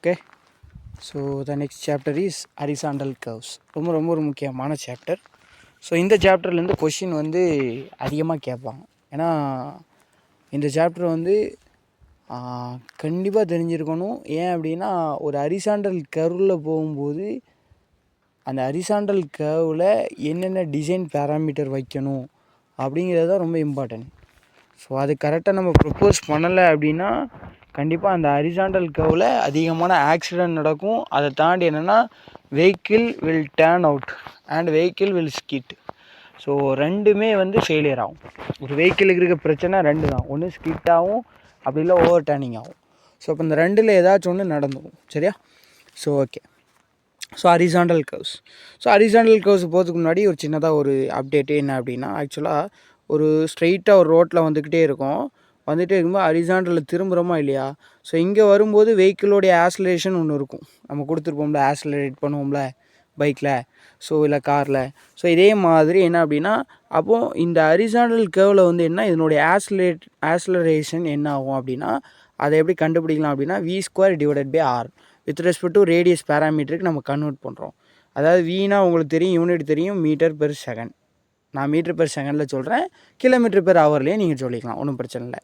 Okay. So the next chapter is horizontal curves. ரொம்ப ஒரு முக்கியமான சாப்டர். ஸோ இந்த சாப்டர்லேருந்து கொஷின் வந்து அதிகமாக கேட்பாங்க. ஏன்னா இந்த சாப்டர் வந்து கண்டிப்பாக தெரிஞ்சிருக்கணும். ஏன் அப்படின்னா ஒரு ஹரிசாண்டல் கர்வில் போகும்போது அந்த ஹரிசாண்டல் கர்வில் என்னென்ன டிசைன் பேராமீட்டர் வைக்கணும் அப்படிங்கிறது தான் ரொம்ப இம்பார்ட்டன்ட். ஸோ அது கரெக்டாக நம்ம ப்ரப்போஸ் பண்ணலை அப்படின்னா கண்டிப்பாக அந்த ஹரிசாண்டல் கர்வில் அதிகமான ஆக்சிடெண்ட் நடக்கும். அதை தாண்டி என்னென்னா vehicle will turn out and vehicle will skid. So ரெண்டுமே வந்து ஃபெயிலியர் ஆகும். ஒரு வெஹிக்கிளுக்கு இருக்க பிரச்சனை ரெண்டு தான். ஒன்று ஸ்கிட் ஆகும், அப்படி இல்லை ஓவர் டேர்னிங் ஆகும். ஸோ இப்போ இந்த ரெண்டில் ஏதாச்சும் ஒன்று நடந்துடும். சரியா? So okay. So horizontal curves. So horizontal curves போகிறதுக்கு முன்னாடி ஒரு சின்னதாக ஒரு அப்டேட்டு என்ன அப்படின்னா, ஆக்சுவலாக ஒரு ஸ்ட்ரெயிட்டாக ஒரு ரோட்டில் வந்துக்கிட்டே இருக்கும். வந்துகிட்டே இருக்கும்போது ஹரிசாண்டலில் திரும்புகிறோமா இல்லையா? ஸோ இங்கே வரும்போது வெஹிக்கிளோடைய ஆக்ஸலரேஷன் ஒன்று இருக்கும். நம்ம கொடுத்துருப்போம்ல, ஆக்ஸலரேட் பண்ணுவோம்ல பைக்கில், ஸோ இல்லை காரில். ஸோ இதே மாதிரி என்ன அப்படின்னா, அப்போது இந்த ஹரிசாண்டல் கர்வில் வந்து என்ன இதனுடைய ஆக்ஸலரேஷன் என்ன ஆகும் அப்படின்னா, அதை எப்படி கண்டுபிடிக்கலாம் அப்படின்னா v²/r with respect to radius பேராமீட்டருக்கு நம்ம கன்வெர்ட் பண்ணுறோம். அதாவது வீணா உங்களுக்கு தெரியும், யூனிட் தெரியும், மீட்டர் பெர் செகண்ட். நான் மீட்டர் பெர் செகண்டில் சொல்கிறேன், கிலோமீட்டர் பெர் ஹவர்லேயே நீங்கள் சொல்லிக்கலாம், ஒன்றும் பிரச்சனை இல்லை.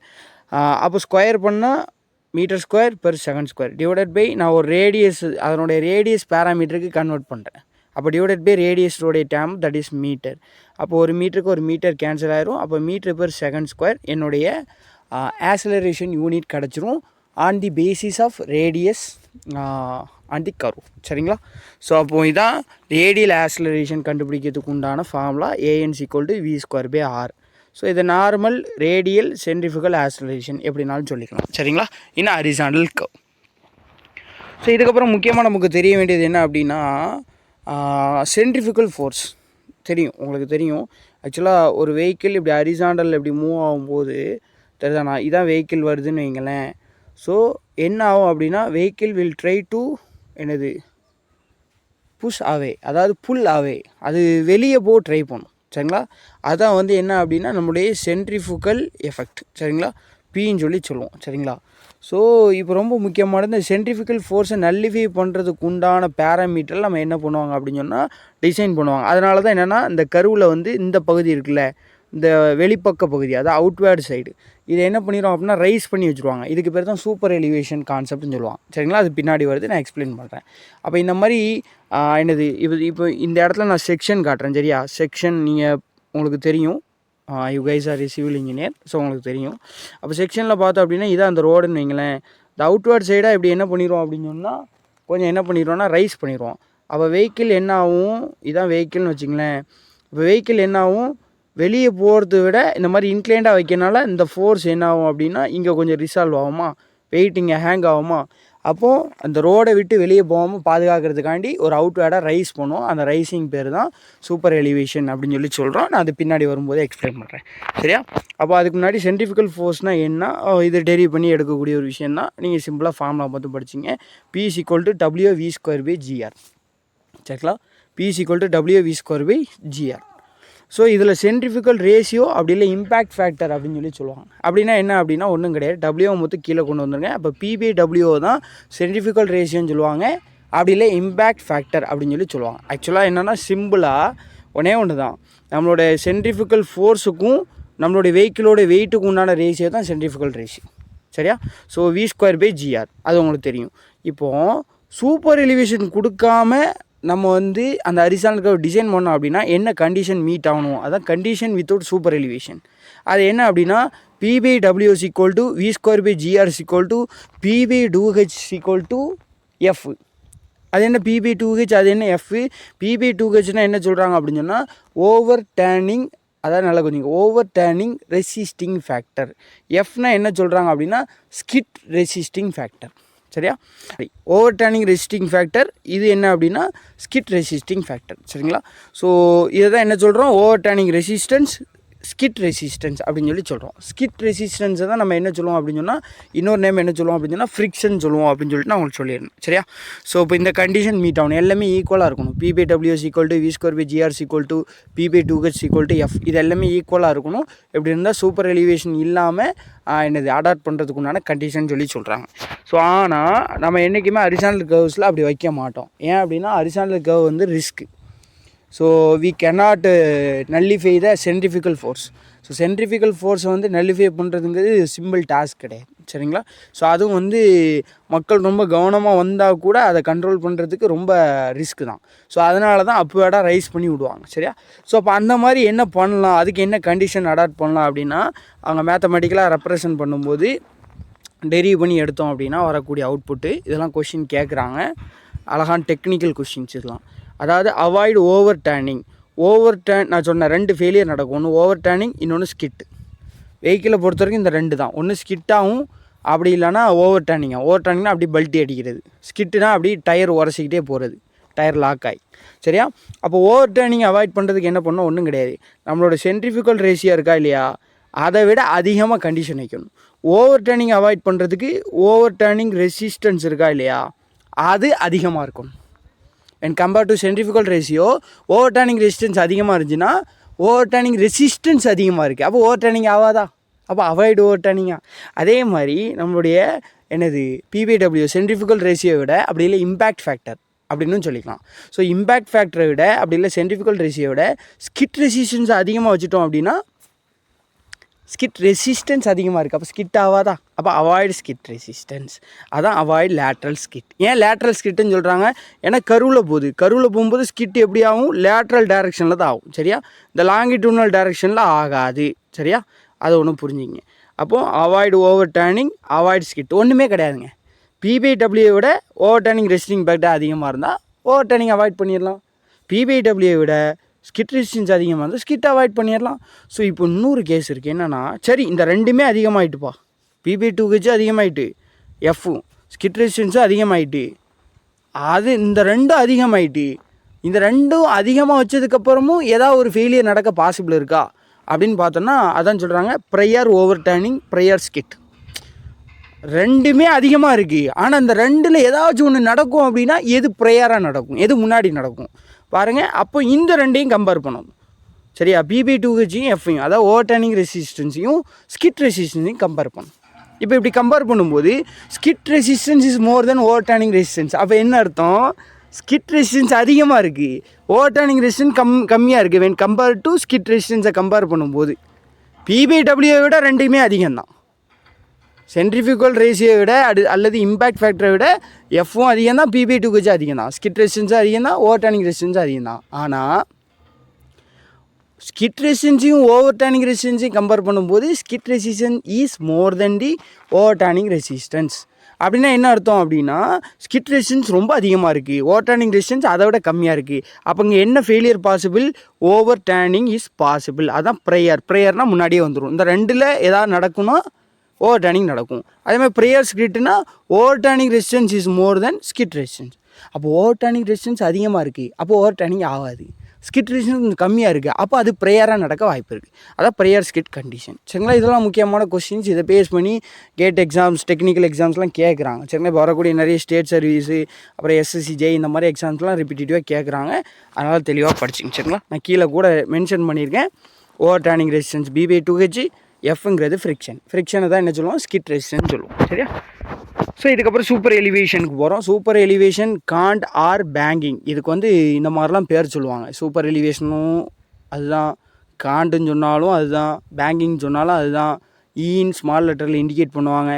அப்போ ஸ்கொயர் பண்ணால் metre square per second square divided by நான் ஒரு ரேடியஸ், அதனுடைய ரேடியஸ் பேராமீட்டருக்கு கன்வெர்ட் பண்ணுறேன். அப்போ டிவைடட் பை ரேடியஸோடைய டேம், தட் இஸ் மீட்டர். அப்போ ஒரு மீட்டருக்கு ஒரு மீட்டர் கேன்சல் ஆயிரும். அப்போ மீட்டர் பெர் செகண்ட் ஸ்கொயர் என்னுடைய ஆக்ஸலரேஷன் யூனிட் கிடச்சிரும் on the basis of radius on the curve. சரிங்களா? ஸோ அப்போது இதான் ரேடியல் ஆக்ஸலரேஷன் கண்டுபிடிக்கிறதுக்கு உண்டான ஃபார்முலா AN=v²/r. ஸோ இது நார்மல் ரேடியல் சென்ட்ரிஃபிகல் ஆக்ஸலரேஷன் எப்படினாலும் சொல்லிக்கலாம். சரிங்களா? இன்னும் ஹரிசாண்டல் கர்வ். ஸோ இதுக்கப்புறம் முக்கியமாக நமக்கு தெரிய வேண்டியது என்ன அப்படின்னா, சென்ட்ரிஃபிகல் ஃபோர்ஸ் தெரியும், உங்களுக்கு தெரியும். ஆக்சுவலாக ஒரு வெஹிக்கிள் இப்படி ஹரிசாண்டல் இப்படி மூவ் ஆகும்போது தெரியுதாண்ணா, இதான் வெஹிக்கிள் வருதுன்னு வைங்களேன். ஸோ என்ன ஆகும் அப்படின்னா வெஹிக்கிள் வில் ட்ரை டு என்னது புஷ் அவே, அதாவது புல் அவே, அது வெளியே போக ட்ரை பண்ணும். சரிங்களா? அதான் வந்து என்ன அப்படின்னா நம்முடைய சென்ட்ரிஃபிகல் எஃபெக்ட். சரிங்களா? பின்னு சொல்லி சொல்லுவோம். சரிங்களா? ஸோ இப்போ ரொம்ப முக்கியமானது இந்த சென்ட்ரிஃபிகல் ஃபோர்ஸை நல்லிஃபை பண்ணுறதுக்கு உண்டான பேராமீட்டரில் நம்ம என்ன பண்ணுவாங்க அப்படின்னு சொன்னால் டிசைன் பண்ணுவாங்க. அதனால தான் என்னென்னா இந்த கர்வில் வந்து இந்த பகுதி இருக்குல்ல, இந்த வெளிப்பக்க பகுதி, அதாவது அவுட்வேர்டு சைடு, இதை என்ன பண்ணிடுவோம் அப்படின்னா ரைஸ் பண்ணி வச்சுருவாங்க. இதுக்கு பேர் தான் சூப்பர் எலிவேஷன் கான்செப்ட்னு சொல்லுவாங்க. சரிங்களா? அது பின்னாடி வருது, நான் எக்ஸ்பிளைன் பண்ணுறேன். அப்போ இந்த மாதிரி என்னது இப்போ இந்த இடத்துல நான் செக்ஷன் காட்டுறேன். சரியா? செக்ஷன் நீங்கள் உங்களுக்கு தெரியும், you guys are civil engineer, so உங்களுக்கு தெரியும். அப்போ செக்ஷனில் பார்த்தோம் அப்படின்னா இதான் அந்த ரோடுன்னு வைங்களேன். இந்த அவுட்வேர்ட் சைடாக இப்படி என்ன பண்ணிடுவோம் அப்படின்னு சொன்னால் கொஞ்சம் என்ன பண்ணிடுவோம்னா ரைஸ் பண்ணிடுவோம். அப்போ வெஹிக்கிள் என்ன ஆகும், இதான் வெஹிக்கிள்னு வச்சுங்களேன். இப்போ வெஹிக்கிள் என்ன ஆகும், வெளியே போகிறத விட இந்த மாதிரி இன்க்ளைண்டாக வைக்கிறனால இந்த ஃபோர்ஸ் என்ன ஆகும் அப்படின்னா இங்கே கொஞ்சம் ரிசால்வ் ஆகுமா, வெயிட் இங்கே ஹேங் ஆகுமா. அப்போது அந்த ரோடை விட்டு வெளியே போகாமல் பாதுகாக்கிறதுக்காண்டி ஒரு அவுட்வேர்டாக ரைஸ் பண்ணுவோம். அந்த ரைஸிங் பேர் தான் சூப்பர் எலிவேஷன் அப்படின்னு சொல்லி சொல்கிறோம். நான் அது பின்னாடி வரும்போது எக்ஸ்பிளைன் பண்ணுறேன். சரியா? அப்போ அதுக்கு முன்னாடி சென்ட்ரிஃபிகல் ஃபோர்ஸ்னால் என்ன, இதை டெரிவ் பண்ணி எடுக்கக்கூடிய ஒரு விஷயம் தான். நீங்கள் சிம்பிளாக ஃபார்முலா பார்த்து படிச்சிங்க. P=WV²/gr. சரிங்களா? P=WV²/gr. ஸோ இதில் சென்ட்ரிஃபிகல் ரேஷியோ அப்படி இல்லை இம்பேக்ட் ஃபேக்டர் அப்படின்னு சொல்லி சொல்லுவாங்க. அப்படின்னா என்ன அப்படின்னா ஒன்றும் கிடையாது, டபிள்யூ மொத்தம் கீழே கொண்டு வந்துருங்க. அப்போ P/W தான் சென்ட்ரிஃபிகல் ரேஷியோன்னு சொல்லுவாங்க. அப்படி இல்லை இம்பேக்ட் ஃபேக்டர் அப்படின்னு சொல்லி சொல்லுவாங்க. ஆக்சுவலாக என்னென்னா சிம்பிளாக ஒன்று தான், நம்மளோட சென்ட்ரிஃபிகல் ஃபோர்ஸுக்கும் நம்மளுடைய வெஹிக்கிளோட வெயிட்டுக்கு உண்டான ரேஷியோ தான் சென்ட்ரிஃபிகல் ரேஷியோ. சரியா? ஸோ v²/gr அது உங்களுக்கு தெரியும். இப்போது சூப்பர் எலிவேஷன் கொடுக்காம நம்ம வந்து அந்த ஹரிசாண்டல் கர்வ் டிசைன் பண்ணோம் அப்படின்னா என்ன கண்டிஷன் மீட் ஆகணும், அதான் கண்டிஷன் வித்தவுட் சூப்பர் எலிவேஷன். அது என்ன அப்படின்னா P/W v²/gr P/2h f. அது என்ன P/2h, அது என்ன f? P/2hனா என்ன சொல்கிறாங்க அப்படின்னு சொன்னால் ஓவர் டேர்னிங், அதாவது நல்லா கொஞ்சம் ஓவர் டேர்னிங் ரெசிஸ்டிங் ஃபேக்டர். எஃப்னா என்ன சொல்கிறாங்க அப்படின்னா ஸ்கிட் ரெசிஸ்டிங் ஃபேக்டர். சரியா? ஓவர் டேர்னிங் ரெசிஸ்டிங் ஃபேக்டர், இது என்ன அப்படின்னா ஸ்கிட் ரெசிஸ்டிங் ஃபேக்டர். சரிங்களா? ஸோ இதை தான் என்ன சொல்கிறோம், over turning resistance, skid resistance அப்படின்னு சொல்லி சொல்கிறோம். ஸ்கிட் ரெசிஸ்டன்ஸை தான் நம்ம என்ன சொல்லுவோம் அப்படின்னு சொன்னால், இன்னொரு நேம் என்ன சொல்லுவோம் அப்படின்னு சொன்னால் ஃப்ரிக்ஷன் சொல்லுவோம் அப்படின்னு சொல்லிட்டு நான் உங்களுக்கு சொல்லிடுறேன். சரியா? ஸோ இப்போ இந்த கண்டிஷன் மீட் ஆகணும், எல்லாமே ஈக்குவலாக இருக்கணும். P/W = V²/GR = P/2H = F. இது எல்லாமே ஈக்குவலாக இருக்கணும். இப்படி இருந்தால் சூப்பர் எலிவேஷன் இல்லாமல் என்னது அடாப்ட் பண்ணுறதுக்கு உண்டான கண்டிஷன் சொல்லி சொல்கிறாங்க. ஸோ ஆனால் நம்ம என்றைக்குமே ஹரிசாண்டல் கர்வ்ஸில் அப்படி வைக்க மாட்டோம். ஏன் அப்படின்னா ஹரிசாண்டல் கர்வ் வந்து ரிஸ்க்கு. So we cannot nullify the centrifugal force. So centrifugal ஃபோர்ஸை வந்து நல்லிஃபை பண்ணுறதுங்கிறது சிம்பிள் டாஸ்க் கிடையாது. சரிங்களா? ஸோ அதுவும் வந்து மக்கள் ரொம்ப கவனமாக வந்தால் கூட அதை கண்ட்ரோல் பண்ணுறதுக்கு ரொம்ப ரிஸ்க்கு தான். ஸோ அதனால தான் அப்போடா ரைஸ் பண்ணி விடுவாங்க. சரியா? ஸோ அப்போ அந்த மாதிரி என்ன பண்ணலாம், அதுக்கு என்ன கண்டிஷன் அடாப்ட் பண்ணலாம் அப்படின்னா, அவங்க மேத்தமெட்டிக்கலாக ரெப்ரசன்ட் பண்ணும்போது டெரிவ் பண்ணி எடுத்தோம் அப்படின்னா வரக்கூடிய அவுட்புட்டு இதெல்லாம் கொஷின் கேட்குறாங்க. அழகான டெக்னிக்கல் கொஷின்ஸ் இதெல்லாம். அதாவது அவாய்டு ஓவர் டேர்னிங். நான் சொன்னேன் 2 ஃபெயிலியர் நடக்கும். ஒன்று ஓவர் டேர்னிங், இன்னொன்று ஸ்கிட். வெஹிக்கிளை பொறுத்த வரைக்கும் இந்த 2 தான். ஒன்று ஸ்கிட்டாகவும் அப்படி இல்லைனா ஓவர் டேர்னிங்காக. ஓவர் டேர்னிங்னா அப்படி பல்ட்டி அடிக்கிறது, ஸ்கிட்டுனா அப்படி டயர் உரசிக்கிட்டே போகிறது, டயர் லாக் ஆகி. சரியா? அப்போ ஓவர் டேர்னிங் அவாய்ட் பண்ணுறதுக்கு என்ன பண்ணணும், ஒன்றும் கிடையாது. நம்மளோட சென்ட்ரிஃபிகல் ரேஷியோ இருக்கா இல்லையா, அதை விட அதிகமாக கண்டிஷன் வைக்கணும். ஓவர் டேர்னிங் அவாய்ட் பண்ணுறதுக்கு ஓவர் டேர்னிங் ரெசிஸ்டன்ஸ் இருக்கா இல்லையா, அது அதிகமாக இருக்கணும். when compared to centrifugal ratio, overturning resistance அதிகமாக இருந்துச்சுன்னா overturning resistance அதிகமாக இருக்குது. அப்போ overturning ஆகாதா? அப்போ அவாய்டு ஓவர்டர்னிங்கா. அதே மாதிரி நம்மளுடைய என்னது P/W சென்ட்ரிஃபிகல் ரேஷியோ விட அப்படி இல்லை இம்பேக்ட் ஃபேக்டர் அப்படின்னு சொல்லிக்கலாம். ஸோ இம்பேக்ட் ஃபேக்டரை விட அப்படி இல்லை சென்ட்ரிஃபிகல் ரேஷியோ விட ஸ்கிட் ரெசிஸ்டன்ஸ் அதிகமாக வச்சுட்டோம் அப்படின்னா ஸ்கிட் ரெசிஸ்டன்ஸ் அதிகமாக இருக்குது. அப்போ ஸ்கிட் ஆகாதா? அப்போ அவாய்டு ஸ்கிட் ரெசிஸ்டன்ஸ். அதான் அவாய்டு லேட்ரல் ஸ்கிட். ஏன் லேட்ரல் ஸ்கிட்டுன்னு சொல்கிறாங்க? ஏன்னா கருவில் போகும்போது ஸ்கிட் எப்படி ஆகும், லேட்ரல் டைரெக்ஷனில் தான் ஆகும். சரியா? இந்த லாங்கிடியூனல் டைரெக்ஷனில் ஆகாது. சரியா? அதை ஒன்றும் புரிஞ்சுங்க. அப்போது avoid over turning, avoid skid ஒன்றுமே கிடையாதுங்க. P/W விட ஓவர் டேர்னிங் ரெசிஸ்டிங் ஃபேக்டர் அதிகமாக இருந்தால் ஓவர் டேர்னிங் அவாய்ட் பண்ணிடலாம். P/W விட ஸ்கிட் ரெசிஸ்டன்ஸ் அதிகமாக இருந்தால் ஸ்கிட் அவாய்ட் பண்ணிடலாம். ஸோ இப்போ இன்னொரு கேஸ் இருக்குது. என்னென்னா, சரி இந்த ரெண்டுமே அதிகமாகிட்டுப்பா, P/2H அதிகமாகிட்டு, எஃப்பும் ஸ்கிட் ரெசிஸ்டன்ஸும் அதிகமாகிட்டு, அது இந்த ரெண்டும் அதிகமாகிட்டு, இந்த ரெண்டும் அதிகமாக வச்சதுக்கப்புறமும் ஏதாவது ஒரு ஃபெயிலியர் நடக்க பாசிபிள் இருக்கா அப்படின்னு பார்த்தோன்னா, அதான் சொல்கிறாங்க prior over turning, prior skid. ரெண்டுமே அதிகமாக இருக்குது. ஆனால் அந்த ரெண்டில் ஏதாச்சும் ஒன்று நடக்கும் அப்படின்னா எது ப்ரையராக நடக்கும், எது முன்னாடி நடக்கும் பாருங்கள். அப்போ இந்த ரெண்டையும் கம்பேர் பண்ணணும். சரியா? P/2H-யும் எஃப்ஐயும், அதாவது ஓவர் டேர்னிங் ரெசிஸ்டன்ஸையும் ஸ்கிட் ரெசிஸ்டன்ஸையும் கம்பேர் பண்ணணும். இப்போ இப்படி கம்பேர் பண்ணும்போது skid resistance is more then over turning resistance. அப்போ என்ன அர்த்தம், ஸ்கிட் ரெசிஸ்டன்ஸ் அதிகமாக இருக்குது, ஓவர் டேர்னிங் ரெசிஸ்டன்ஸ் கம்மியாக இருக்குது. வென் கம்பேர் டு ஸ்கிட் ரெசிஸ்டன்ஸை கம்பேர் பண்ணும்போது P/W விட ரெண்டுமே அதிகம்தான். சென்ட்ரிஃபிகல் ரேஷியோ விட அல்லது இம்பேக்ட் ஃபேக்டரை விட எஃப்பும் அதிகம் தான், P/2H அதிகம் தான், ஸ்கிட் ரெசிஸ்டன்ஸும் அதிகம் தான், ஓவர் டேர்னிங் ரெசிஸ்டன்ஸும் அதிகம் தான். ஆனால் ஸ்கிட் ரெசிஸ்டன்ஸையும் ஓவர் டேர்னிங் ரெசிஸ்டன்ஸையும் கம்பேர் பண்ணும்போது skid resistance is more then the over turning resistance. அப்படின்னா என்ன அர்த்தம் அப்படின்னா, ஸ்கிட் ரெசிஸ்டன்ஸ் ரொம்ப அதிகமாக இருக்குது, ஓவர் டேர்னிங் ரெசிஸ்டன்ஸ் அதை விட கம்மியாக இருக்குது. அப்போ இங்கே என்ன failure possible, over turning is possible. அதான் ப்ரேயர்னால் முன்னாடியே வந்துடும். இந்த ரெண்டில் ஏதாவது நடக்குன்னா ஓவர் டேர்னிங் நடக்கும். அதேமாதிரி ப்ரேயர் ஸ்கிட்னா overturning resistance is more than skid resistance. அப்போ ஓவர் டேர்னிங் ரெசிஸ்டன்ஸ் அதிகமாக இருக்குது, அப்போ ஓவர் டேர்னிங் ஆகாது. ஸ்கிட் ரெசிஸ்டன்ஸ் கொஞ்சம் கம்மியாக இருக்குது, அப்போ அது ப்ரேயராக நடக்க வாய்ப்பு இருக்குது. அதான் ப்ரேயர் ஸ்கிட் கண்டிஷன். சரிங்களா? இதெல்லாம் முக்கியமான கொஸ்டின்ஸ். இதை பேஸ் பண்ணி கேட் எக்ஸாம்ஸ், டெக்னிக்கல் எக்ஸாம்ஸ்லாம் கேட்குறாங்க. சரிங்களா? இப்போ வரக்கூடிய நிறைய ஸ்டேட் சர்வீஸு, அப்புறம் SSC இந்த மாதிரி எக்ஸாம்ஸ்லாம் ரிப்பீட்டேட்டிவாக கேட்குறாங்க. அதனால் தெளிவாக படிச்சிங்க. சரிங்களா? நான் கீழே கூட மென்ஷன் பண்ணியிருக்கேன். ஓவர் டேர்னிங் ரெசிஸ்டன்ஸ் B/2H, எஃப்ங்கிறது ஃப்ரிக்ஷனை தான் என்ன சொல்லுவோம், ஸ்கிட் ரெசிஸ்டன்ஸ் சொல்லுவோம். சரியா? ஸோ இதுக்கப்புறம் சூப்பர் எலிவேஷனுக்கு போகிறோம். Super elevation, cant or banking, இதுக்கு வந்து இந்த மாதிரிலாம் பேர் சொல்லுவாங்க. சூப்பர் எலிவேஷனும் அதுதான், காண்டுன்னு சொன்னாலும் அதுதான், பேங்கிங் சொன்னாலும் அதுதான். ஈன் ஸ்மால் லெட்டரில் இண்டிகேட் பண்ணுவாங்க.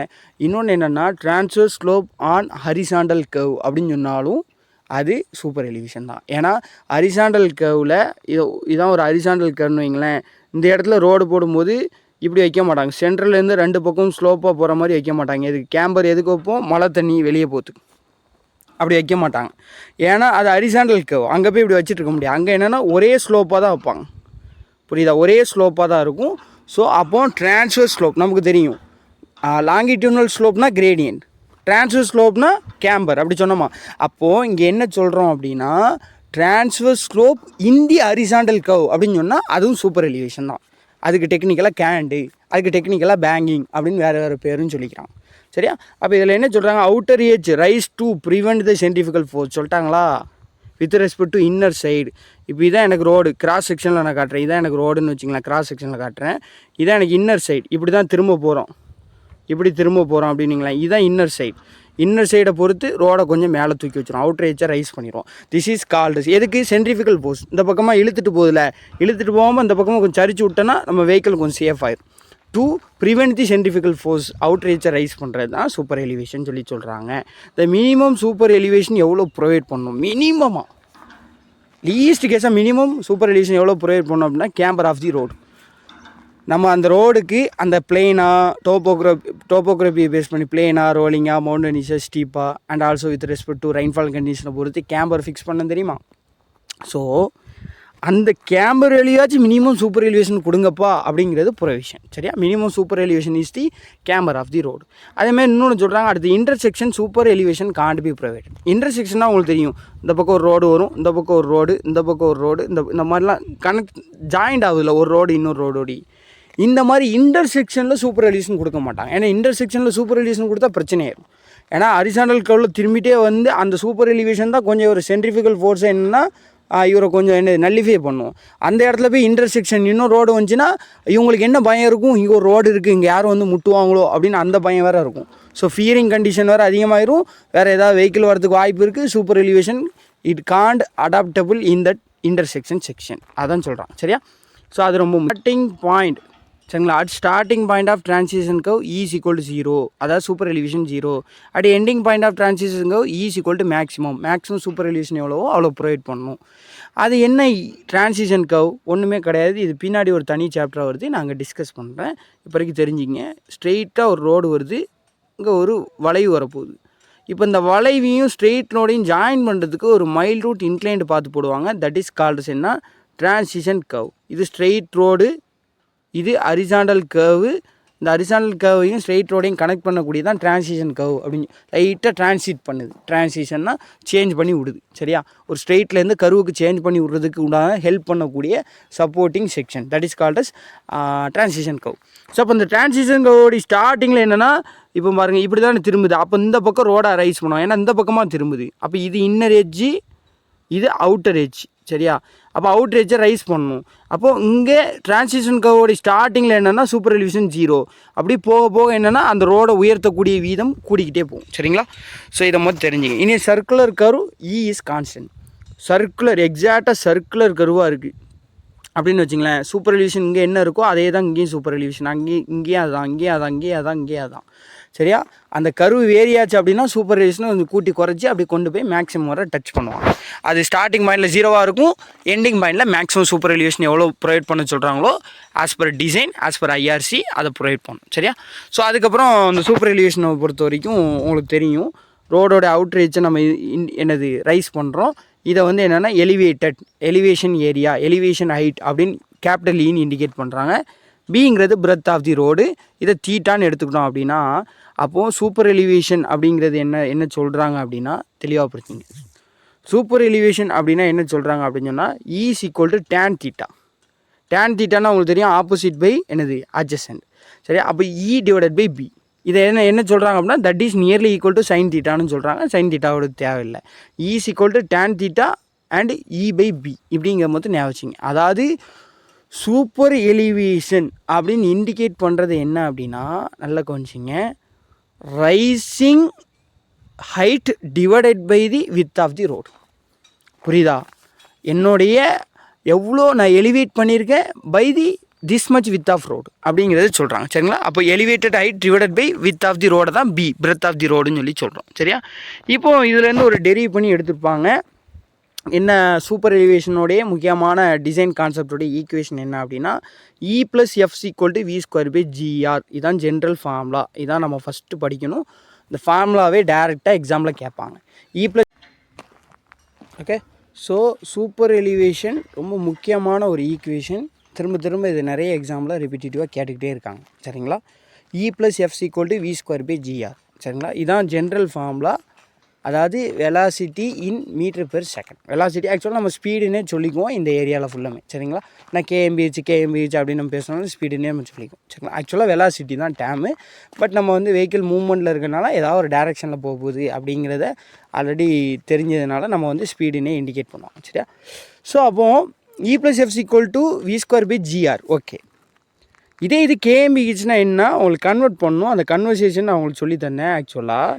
இன்னொன்று என்னென்னா transfer slope on horizontal curve அப்படின்னு சொன்னாலும் அது சூப்பர் எலிவேஷன் தான். ஏன்னா ஹரிசாண்டல் கர்வில் இதான் ஒரு ஹரிசாண்டல் கர்வ்னு வைங்களேன். இந்த இடத்துல ரோடு போடும்போது இப்படி வைக்க மாட்டாங்க, சென்ட்ரல்லேருந்து 2 பக்கம் ஸ்லோப்பாக போகிற மாதிரி வைக்க மாட்டாங்க. இதுக்கு கேம்பர் எதுக்கு வைப்போம், மழை தண்ணி வெளியே போகிறதுக்கு. அப்படி வைக்க மாட்டாங்க. ஏன்னா அது ஹரிசாண்டல் கர்வ், அங்கே போய் இப்படி வச்சுட்டு இருக்க முடியாது. அங்கே என்னென்னா ஒரே ஸ்லோப்பாக தான் வைப்பாங்க. புரியுதா? ஒரே ஸ்லோப்பாக தான் இருக்கும். ஸோ அப்போ ட்ரான்ஸ்வர் ஸ்லோப் நமக்கு தெரியும். லாங்கிடியூனல் ஸ்லோப்னா கிரேடியன்ட், ட்ரான்ஸ்வர் ஸ்லோப்னா கேம்பர், அப்படி சொன்னோமா. அப்போது இங்கே என்ன சொல்கிறோம் அப்படின்னா, ட்ரான்ஸ்வர் ஸ்லோப் இன் தி ஹரிசாண்டல் கர்வ் அப்படின்னு சொன்னால் அதுவும் சூப்பர் எலிவேஷன் தான். அதுக்கு டெக்னிக்கலாக கேண்டு, அதுக்கு டெக்னிக்கலாக பேங்கிங் அப்படின்னு வேறு பேருன்னு சொல்லிக்கிறாங்க. சரியா? அப்போ இதில் என்ன சொல்கிறாங்க, outer edge rise to prevent the centrifugal force சொல்லிட்டாங்களா with respect to inner side. இப்போ இதான் எனக்கு ரோடு, கிராஸ் செக்ஷனில் நான் காட்டுறேன். இதான் எனக்கு ரோடுன்னு வச்சுங்களேன், கிராஸ் செக்ஷனில் காட்டுறேன். இதான் எனக்கு இன்னர் சைடு. இப்படி தான் திரும்ப போகிறோம் அப்படின்னீங்களா. இதுதான் இன்னர் சைடு. இன்னர் சைடை பொறுத்து ரோடை கொஞ்சம் மேலே தூக்கி வச்சிடும், அவுட்டர் ஏஜை ரைஸ் பண்ணிடுவோம். திஸ் இஸ் கால்டு எதுக்கு, சென்ட்ரிஃபிகல் ஃபோர்ஸ். இந்த பக்கமாக இழுத்துட்டு போகாமல் இந்த பக்கமாக கொஞ்சம் சரிச்சு விட்டோன்னா நம்ம வெஹிக்கிள் கொஞ்சம் சேஃப் ஆயிடும். To prevent the centrifugal force, outer ஏஜை ரைஸ் பண்ணுறது தான் சூப்பர் எலிவேஷன் சொல்லி சொல்கிறாங்க. இந்த மினிமம் சூப்பர் எலிவேஷன் எவ்வளோ ப்ரொவைட் பண்ணணும், மினிமமாக லீஸ்ட் கேஸாக மினிமம் சூப்பர் எலிவேஷன் எவ்வளோ ப்ரொவைட் பண்ணணும் அப்படின்னா, கேம்பர் ஆஃப் தி ரோடு. நம்ம அந்த ரோடுக்கு அந்த பிளெயினாக டோப்போகிராஃபியை பேஸ் பண்ணி பிளெயினாக, ரோலிங்காக, மவுண்டனிஸாக, ஸ்டீப்பாக and also with respect to rainfall கண்டிஷனை பொறுத்து கேம்பர் ஃபிக்ஸ் பண்ண தெரியுமா. ஸோ அந்த கேம்பர் எலியாச்சும் மினிமம் சூப்பர் எலிவேஷன் கொடுங்கப்பா அப்படிங்கிறது ப்ரொவிஷன். சரியா? Minimum super elevation is the camber of the road. அதேமாதிரி இன்னொன்று சொல்கிறாங்க, அடுத்து intersection super elevation can't be provided. இன்டர்செக்ஷன்னா உங்களுக்கு தெரியும், இந்த பக்கம் ஒரு ரோடு வரும், இந்த பக்கம் ஒரு ரோடு, இந்த பக்கம் ஒரு ரோடு, இந்த மாதிரிலாம் ஜாயிண்ட் ஆகுதுல்ல ஒரு ரோடு இன்னொரு ரோடோடி. இந்த மாதிரி இன்டர்செக்ஷனில் சூப்பர் எலிவேஷன் கொடுக்க மாட்டாங்க. ஏன்னா இன்டர்செக்ஷனில் சூப்பர் எலிவேஷன் கொடுத்தா பிரச்சனையாயிடும். ஏன்னா ஹரிசாண்டல் கர்வில் திரும்பிட்டே வந்து அந்த சூப்பர் எலிவேஷன் தான் கொஞ்சம் ஒரு சென்ட்ரிஃபிகல் ஃபோர்ஸ் என்னென்னா இவரை கொஞ்சம் நல்லிஃபை பண்ணுவோம். அந்த இடத்துல போய் இன்டர்செக்ஷன் இன்னும் ரோடு வந்துச்சுன்னா இவங்களுக்கு என்ன பயம் இருக்கும், இங்கே ஒரு ரோடு இருக்குது, இங்கே யாரும் வந்து முட்டுவாங்களோ அப்படின்னு அந்த பயம் வேறு இருக்கும். ஸோ ஃபியரிங் கண்டிஷன் வேறு அதிகமாகிடும். வேறு ஏதாவது வெஹிக்கிள் வரதுக்கு வாய்ப்பு இருக்குது. Super elevation it can't adaptable in that intersection section, அதான் சொல்கிறான். சரியா? ஸோ அது ரொம்ப ஸ்டார்டிங் பாயிண்ட். சரிங்களா? At starting point of transition curve is equal to 0, அதாவது super elevation 0. At ending point of transition curve is equal to maximum super elevation எவ்வளவோ அவ்வளோ provide பண்ணணும். அது என்ன டிரான்சிஷன் கர்வ்? ஒன்றுமே கிடையாது. இது பின்னாடி ஒரு தனி சாப்டராக வருது, நாங்கள் டிஸ்கஸ் பண்ணுறேன். இப்போதைக்கு தெரிஞ்சுங்க. ஸ்ட்ரெயிட்டாக ஒரு ரோடு வருது, இங்கே ஒரு வளைவு வரப்போகுது. இப்போ இந்த வளைவையும் ஸ்ட்ரெயிட் ரோடையும் ஜாயின் பண்ணுறதுக்கு ஒரு மைல் ரூட் இன்க்ளைன்டு பார்த்து போடுவாங்க. தட் இஸ் கால்டு என்ன, டிரான்சிஷன் கர்வ். இது ஸ்ட்ரெயிட் ரோடு, இது ஹரிசாண்டல் கர்வு. இந்த ஹரிசாண்டல் கர்வையும் ஸ்ட்ரெயிட் ரோடையும் கனெக்ட் பண்ணக்கூடிய தான் டிரான்சிஷன் கர்வ் அப்படின்னு லைட்டாக டிரான்சிட் பண்ணுது. டிரான்சிஷன்னா சேஞ்ச் பண்ணி விடுது. சரியா? ஒரு ஸ்ட்ரெயிட்லேருந்து கர்வுக்கு சேஞ்ச் பண்ணி விடுறதுக்கு உண்டான ஹெல்ப் பண்ணக்கூடிய supporting section, that is called as transition curve. So அப்போ இந்த டிரான்சிஷன் கர்வோடைய ஸ்டார்டிங்கில் என்னென்னா, இப்போ பாருங்கள் இப்படி தானே திரும்புது. அப்போ இந்த பக்கம் ரோடை ரைஸ் பண்ணுவோம், ஏன்னா இந்த பக்கமாக திரும்புது. அப்போ இது இன்னர் எட்ஜு, இது அவுட்டர் எட்ஜ். சரியா? அப்போ அவுட்டர் எட்ஜை ரைஸ் பண்ணணும். அப்போது இங்கே டிரான்சிஷன் கர்வோடைய ஸ்டார்டிங்கில் என்னென்னா சூப்பர் எலிவேஷன் 0. அப்படி போக போக என்னென்னா அந்த ரோடை உயர்த்தக்கூடிய வீதம் கூடிக்கிட்டே போகும். சரிங்களா? ஸோ இதை மட்டும் தெரிஞ்சுங்க. இனி circular curve E is constant. Circular எக்ஸாக்டாக சர்க்குலர் கர்வாக இருக்குது அப்படின்னு வச்சுங்களேன். சூப்பர் எலிவேஷன் இங்கே என்ன இருக்கோ அதே தான் இங்கேயும் சூப்பர் எலிவேஷன், இங்கேயும் அதான். சரியா? அந்த கர்வு வேரியாச்சு அப்படின்னா சூப்பர் எலிவேஷனை கொஞ்சம் கூட்டி குறைச்சி அப்படி கொண்டு போய் மேக்ஸிமம் வர டச் பண்ணுவாங்க. அது ஸ்டார்டிங் பாயிண்டில் 0வாக இருக்கும், எண்டிங் பாயிண்டில் மேக்ஸிமம் சூப்பர் எலிவேஷன் எவ்வளோ ப்ரொவைட் பண்ண சொல்கிறாங்களோ as per design, as per IRC அதை ப்ரொவைட் பண்ணும். சரியா? ஸோ அதுக்கப்புறம் அந்த சூப்பர் எலிவேஷனை பொறுத்த வரைக்கும் உங்களுக்கு தெரியும், ரோடோட அவுட்டர் ஏஜை நம்ம ரைஸ் பண்ணுறோம். இதை வந்து என்னென்னா எலிவேஷன் ஏரியா, எலிவேஷன் ஹைட் அப்படின்னு கேபிட்டல் ஈன்னு இண்டிகேட் பண்ணுறாங்க. பிங்கிறது பிரெத் ஆஃப் தி ரோடு. இதை தீட்டான்னு எடுத்துக்கிட்டோம் அப்படின்னா, அப்போது சூப்பர் எலிவேஷன் அப்படிங்கிறது என்ன சொல்கிறாங்க அப்படின்னா, தெளிவாக புரிஞ்சுங்க. சூப்பர் எலிவேஷன் அப்படின்னா என்ன சொல்கிறாங்க அப்படின்னு சொன்னால், is equal to tan theta. Tan தீட்டானா உங்களுக்கு தெரியும், ஆப்போசிட் பை அட்ஜசன்ட். சரியா? அப்போ இ டிவைடட் பை பி. இதை என்ன சொல்கிறாங்க அப்படின்னா, that is nearly equal to sine தீட்டான்னு சொல்கிறாங்க. சைன் தீட்டாவோட தேவையில்லை. Is equal to tan theta and e by b இப்படிங்கிற மொத்தம் ஞாபகம் வச்சுங்க. அதாவது சூப்பர் எலிவேஷன் அப்படின்னு இண்டிகேட் பண்ணுறது என்ன அப்படின்னா, நல்லா கவனிச்சிங்க, rising height divided by the width of the road. புரியுதா? என்னுடைய எவ்வளோ நான் எலிவேட் பண்ணியிருக்கேன் by the this much width of road அப்படிங்கிறது சொல்கிறாங்க. சரிங்களா? அப்போ elevated height divided by width of the ரோடை தான் பி, பிரெத் ஆஃப் தி ரோடுன்னு சொல்லி சொல்கிறோம். சரியா? இப்போது இதுலேருந்து ஒரு டெரிவ் பண்ணி எடுத்துருப்பாங்க. என்ன சூப்பர் எலிவேஷனோடைய முக்கியமான டிசைன் கான்செப்டோடைய ஈக்குவேஷன் என்ன அப்படின்னா, E plus F equal to V square by GR. இதுதான் ஜென்ரல் ஃபார்முலா. இதான் நம்ம ஃபஸ்ட்டு படிக்கணும். இந்த ஃபார்முலாவே டேரெக்டாக எக்ஸாமில் கேட்பாங்க. E plus okay. So super elevation ரொம்ப முக்கியமான ஒரு ஈக்குவேஷன். திரும்ப இது நிறைய எக்ஸாமில் ரிப்பீட்டேட்டிவாக கேட்டுக்கிட்டே இருக்காங்க. சரிங்களா? E plus F equal to V square by GR. சரிங்களா? இதுதான் ஜென்ரல் ஃபார்முலா. அதாவது velocity in metre per second. Velocity ஆக்சுவலாக நம்ம ஸ்பீடுன்னே சொல்லிக்குவோம் இந்த ஏரியாவில் ஃபுல்லாமே, சரிங்களா? ஏன்னா கேஎம்பிஹெச் அப்படின்னு நம்ம பேசினாலும் ஸ்பீடுன்னே நம்ம சொல்லிக்குவோம், சரிங்களா? ஆக்சுவலாக வெலாசிட்டி தான் டேமு. பட் நம்ம வந்து வெஹிக்கிள் மூவ்மெண்ட்டில் இருக்கனால ஏதாவது ஒரு டேரெக்ஷனில் போகுது அப்படிங்கிறத ஆல்ரெடி தெரிஞ்சதுனால நம்ம வந்து ஸ்பீடுன்னே இண்டிகேட் பண்ணுவோம், சரியா? ஸோ அப்போது E+F=V²/GR. ஓகே, இது கேஎம்பிஹெச்னா என்ன உங்களுக்கு கன்வெர்ட் பண்ணணும். அந்த கன்வர்சேஷன் நான் உங்களுக்கு சொல்லித்தந்தேன். ஆக்சுவலாக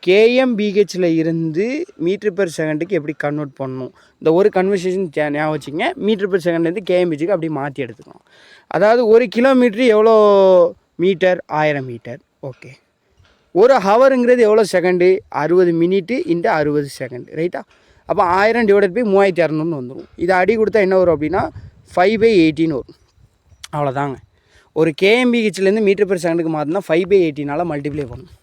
கேஎம்பிஹெச்சில் இருந்து மீட்டர் பெர் செகண்டுக்கு எப்படி கன்வெர்ட் பண்ணணும், இந்த ஒரு கன்வர்சேஷன் ஞாபகம் வச்சுங்க. மீட்டர் பெர் செகண்ட்லேருந்து கேஎம்பிஹெச்சுக்கு அப்படி மாற்றி எடுத்துக்கணும். அதாவது ஒரு கிலோமீட்ரு எவ்வளோ மீட்டர்? 1000 மீட்டர். ஓகே, ஒரு ஹவருங்கிறது எவ்வளோ செகண்டு? 60 மினிட்டு இன்ட்டு 60 செகண்ட், ரைட்டா? அப்போ 1000 டிவைடட் பை 3600 வந்துடும். இதை அடி கொடுத்தா என்ன வரும் அப்படின்னா 5/18 வரும். அவ்வளோதாங்க. ஒரு கேஎம்பிஹெச்லேருந்து மீட்டர் பெர் செகண்டுக்கு மாற்றினா 5/18 மல்டிப்ளை பண்ணணும்,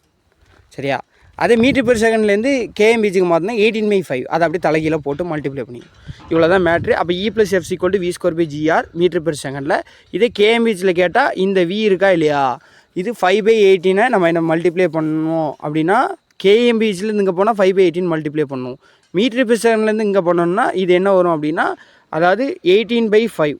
சரியா? அதே மீட்டர் பெர் செகண்ட்லேருந்து கேஎம்பிஹெச்சுக்கு மாற்றினா 18/5, அதை அப்படியே தலைகீழ போட்டு மல்டிப்ளை பண்ணிக்கணும். இவ்வளோ தான் மேட்ரு. அப்போ E+F=V²/GR மீட்டர் பெர் செகண்டில். இதே கேஎம்பிஹெச்சில் கேட்டால் இந்த V இருக்கா இல்லையா, இது 5/18 நம்ம என்ன மல்டிப்ளை பண்ணணும் அப்படின்னா கேஎம்பிஹெச்லேருந்து இங்கே போனால் 5/18 மல்டிப்ளை பண்ணணும். மீட்டர் பெர் செகண்ட்லேருந்து இங்கே பண்ணோம்னா இது என்ன வரும் அப்படின்னா, அதாவது 18/5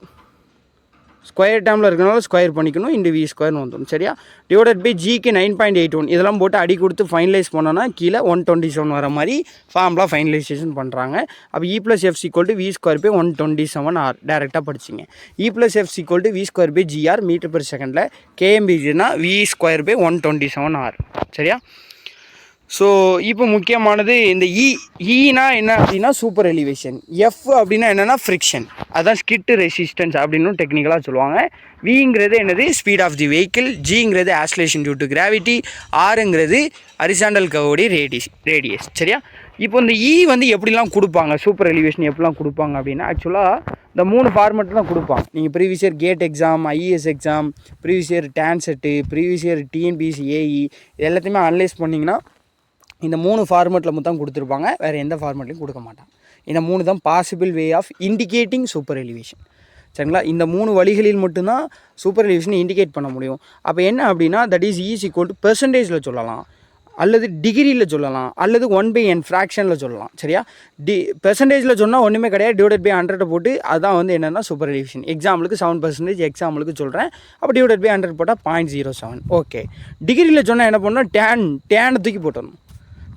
ஸ்கொயர் டேர்மில் இருக்கனால ஸ்கொயர் பண்ணிக்கணும், இந்த V² வந்துடும், சரியா? டிவைடட் பை Gக்கு 9.81 இதெல்லாம் போட்டு அடி கொடுத்து ஃபைனலைஸ் பண்ணோன்னா கீழே 127 வர மாதிரி ஃபார்முலா ஃபைனலைசேஷன் பண்ணுறாங்க. அப்போ E+F=V²/127R டேரெக்டாக படிச்சிங்க. E+F=V²/GR மீட்டர் பெர் செகண்டில், கேஎம்பிஹெச்னா V²/127R, சரியா? ஸோ இப்போ முக்கியமானது இந்த ஈனா என்ன அப்படின்னா சூப்பர் எலிவேஷன், எஃப் அப்படின்னா என்னென்னா ஃப்ரிக்ஷன், அதுதான் ஸ்கிட் ரெசிஸ்டன்ஸ் அப்படின்னு டெக்னிக்கலாக சொல்லுவாங்க. விங்கிறது என்னது? Speed of the vehicle. ஜிங்கிறது ஆஸ்லேஷன் டியூ டு கிராவிட்டி. ஆருங்கிறது ஹரிசாண்டல் கர்வோடைய ரேடியஸ், சரியா? இப்போ இந்த வந்து எப்படிலாம் கொடுப்பாங்க, சூப்பர் எலிவேஷன் எப்படிலாம் கொடுப்பாங்க அப்படின்னா, ஆக்சுவலாக இந்த 3 ஃபார்மெட் தான் கொடுப்பாங்க. நீங்கள் previous year GATE exam, IAS exam, previous year TANCET, previous year TNPSC AE எல்லாத்தையுமே அனலைஸ் பண்ணிங்கன்னா இந்த 3 ஃபார்மெட்டில் மொத்தம் கொடுத்துருப்பாங்க, வேறு எந்த ஃபார்மெட்லையும் கொடுக்க மாட்டாங்க. இந்த 3 தான் possible way of indicating super elevation, சரிங்களா? இந்த 3 வழிகளில் மட்டும்தான் சூப்பர் எலிவேஷனை இண்டிகேட் பண்ண முடியும். அப்போ என்ன அப்படின்னா, தட் இஸ் பெர்சன்டேஜில் சொல்லலாம், அல்லது டிகிரியில் சொல்லலாம், அல்லது 1/n ஃப்ராக்ஷனில் சொல்லலாம், சரியா? பெர்சன்டேஜில் சொன்னால் ஒன்றுமே கிடையாது, டிவைடட் பை 100 போட்டு அதுதான் வந்து என்னென்னா சூப்பர் எலிவேஷன். எக்ஸாம்பிளுக்கு 7%, எக்ஸாம்பிளுக்கு சொல்கிறேன். அப்போ டிவைடட் பை 100 போட்டால் 0.07. ஓகே, டிகிரியில் சொன்னால் என்ன பண்ணணும்? டேனை தூக்கி போட்டணும்.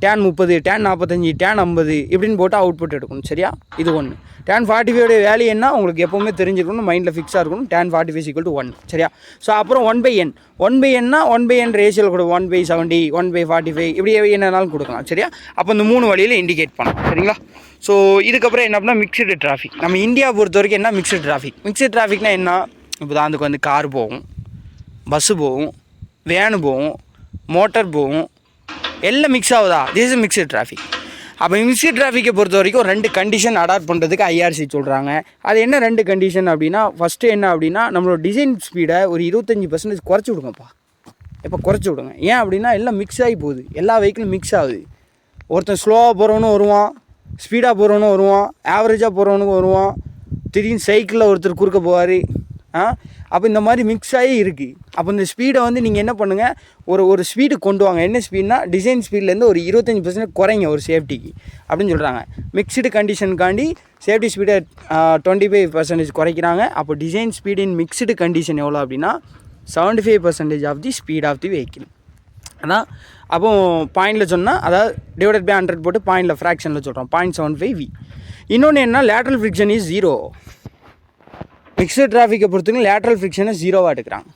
tan 30, tan 45, tan 50 இப்படின்னு போட்டு அவுட்புட் எடுக்கணும், சரியா? இது ஒன்று. tan 45 வேல்யூ என்ன உங்களுக்கு எப்போவுமே தெரிஞ்சுக்கணும், மைண்டில் ஃபிக்ஸாக இருக்கணும். tan 45 = 1, சரியா? ஸோ அப்புறம் 1/n 1/n ரேஷியோவில் கூட 1/70, 1/45 இப்படி என்னன்னாலும் கொடுக்கலாம், சரியா? அப்போ இந்த 3 வழியில் இண்டிகேட் பண்ணலாம், சரிங்களா? ஸோ இதுக்கப்புறம் என்ன அப்படின்னா மிக்சடு டிராஃபிக். நம்ம இந்தியா பொறுத்த வரைக்கும் என்ன மிக்சடு டிராஃபிக்னா என்ன? இப்போ தான் அதுக்கு வந்து கார் போகும், பஸ்ஸு போகும், வேனு போகும், மோட்டார் போகும், எல்லாம் மிக்ஸ் ஆகுதா? This is mixed traffic. அப்போ மிக்சட் டிராஃபிக்கை பொறுத்த வரைக்கும் 2 கண்டிஷன் அடாப்ட் பண்ணுறதுக்கு ஐஆர்சி சொல்கிறாங்க. அது என்ன 2 கண்டிஷன் அப்படின்னா, ஃபஸ்ட்டு என்ன அப்படின்னா, நம்மளோட டிசைன் ஸ்பீடை ஒரு 25% குறைச்சி விடுங்கப்பா. இப்போ குறைச்சி விடுங்க. ஏன் அப்படின்னா எல்லாம் மிக்ஸ் ஆகி போகுது, எல்லா வெஹிக்கிளும் மிக்ஸ் ஆகுது. ஒருத்தன் ஸ்லோவாக போகிறவனும் வருவான், ஸ்பீடாக போகிறவனும் வருவான், ஆவரேஜாக போகிறவனுக்கும் வருவான், திடீர்னு சைக்கிளில் ஒருத்தர் குறுக்க போவார். அப்போ இந்த மாதிரி மிக்ஸ் ஆகி இருக்குது. அப்போ இந்த ஸ்பீடை வந்து நீங்கள் என்ன பண்ணுங்கள், ஒரு ஸ்பீடு கொண்டு வாங்க. என்ன ஸ்பீட்னா டிசைன் ஸ்பீட்லேருந்து ஒரு 25% குறைங்க ஒரு சேஃப்டிக்கு அப்படின்னு சொல்கிறாங்க. மிக்சடு கண்டிஷனுக்காண்டி சேஃப்டி ஸ்பீடை 25% குறைக்கிறாங்க. அப்போ டிசைன் ஸ்பீடின் மிக்சடு கண்டிஷன் எவ்வளோ அப்படின்னா 75% of the speed of the vehicle. அதான் அப்போ பாயிண்டில் சொன்னால், அதாவது டிவைடட் பை 100 போட்டு பாயிண்டில் ஃப்ராக்ஷனில் சொல்கிறோம், 0.75 V. இன்னொன்று என்ன, லேட்ரல் ஃப்ரிக்ஷன் இஸ் 0. மிக்சட் டிராஃபிக்கை பொறுத்தவரைக்கும் லேட்ரல் ஃப்ரிக்ஷனை 0வாக எடுக்கிறாங்க,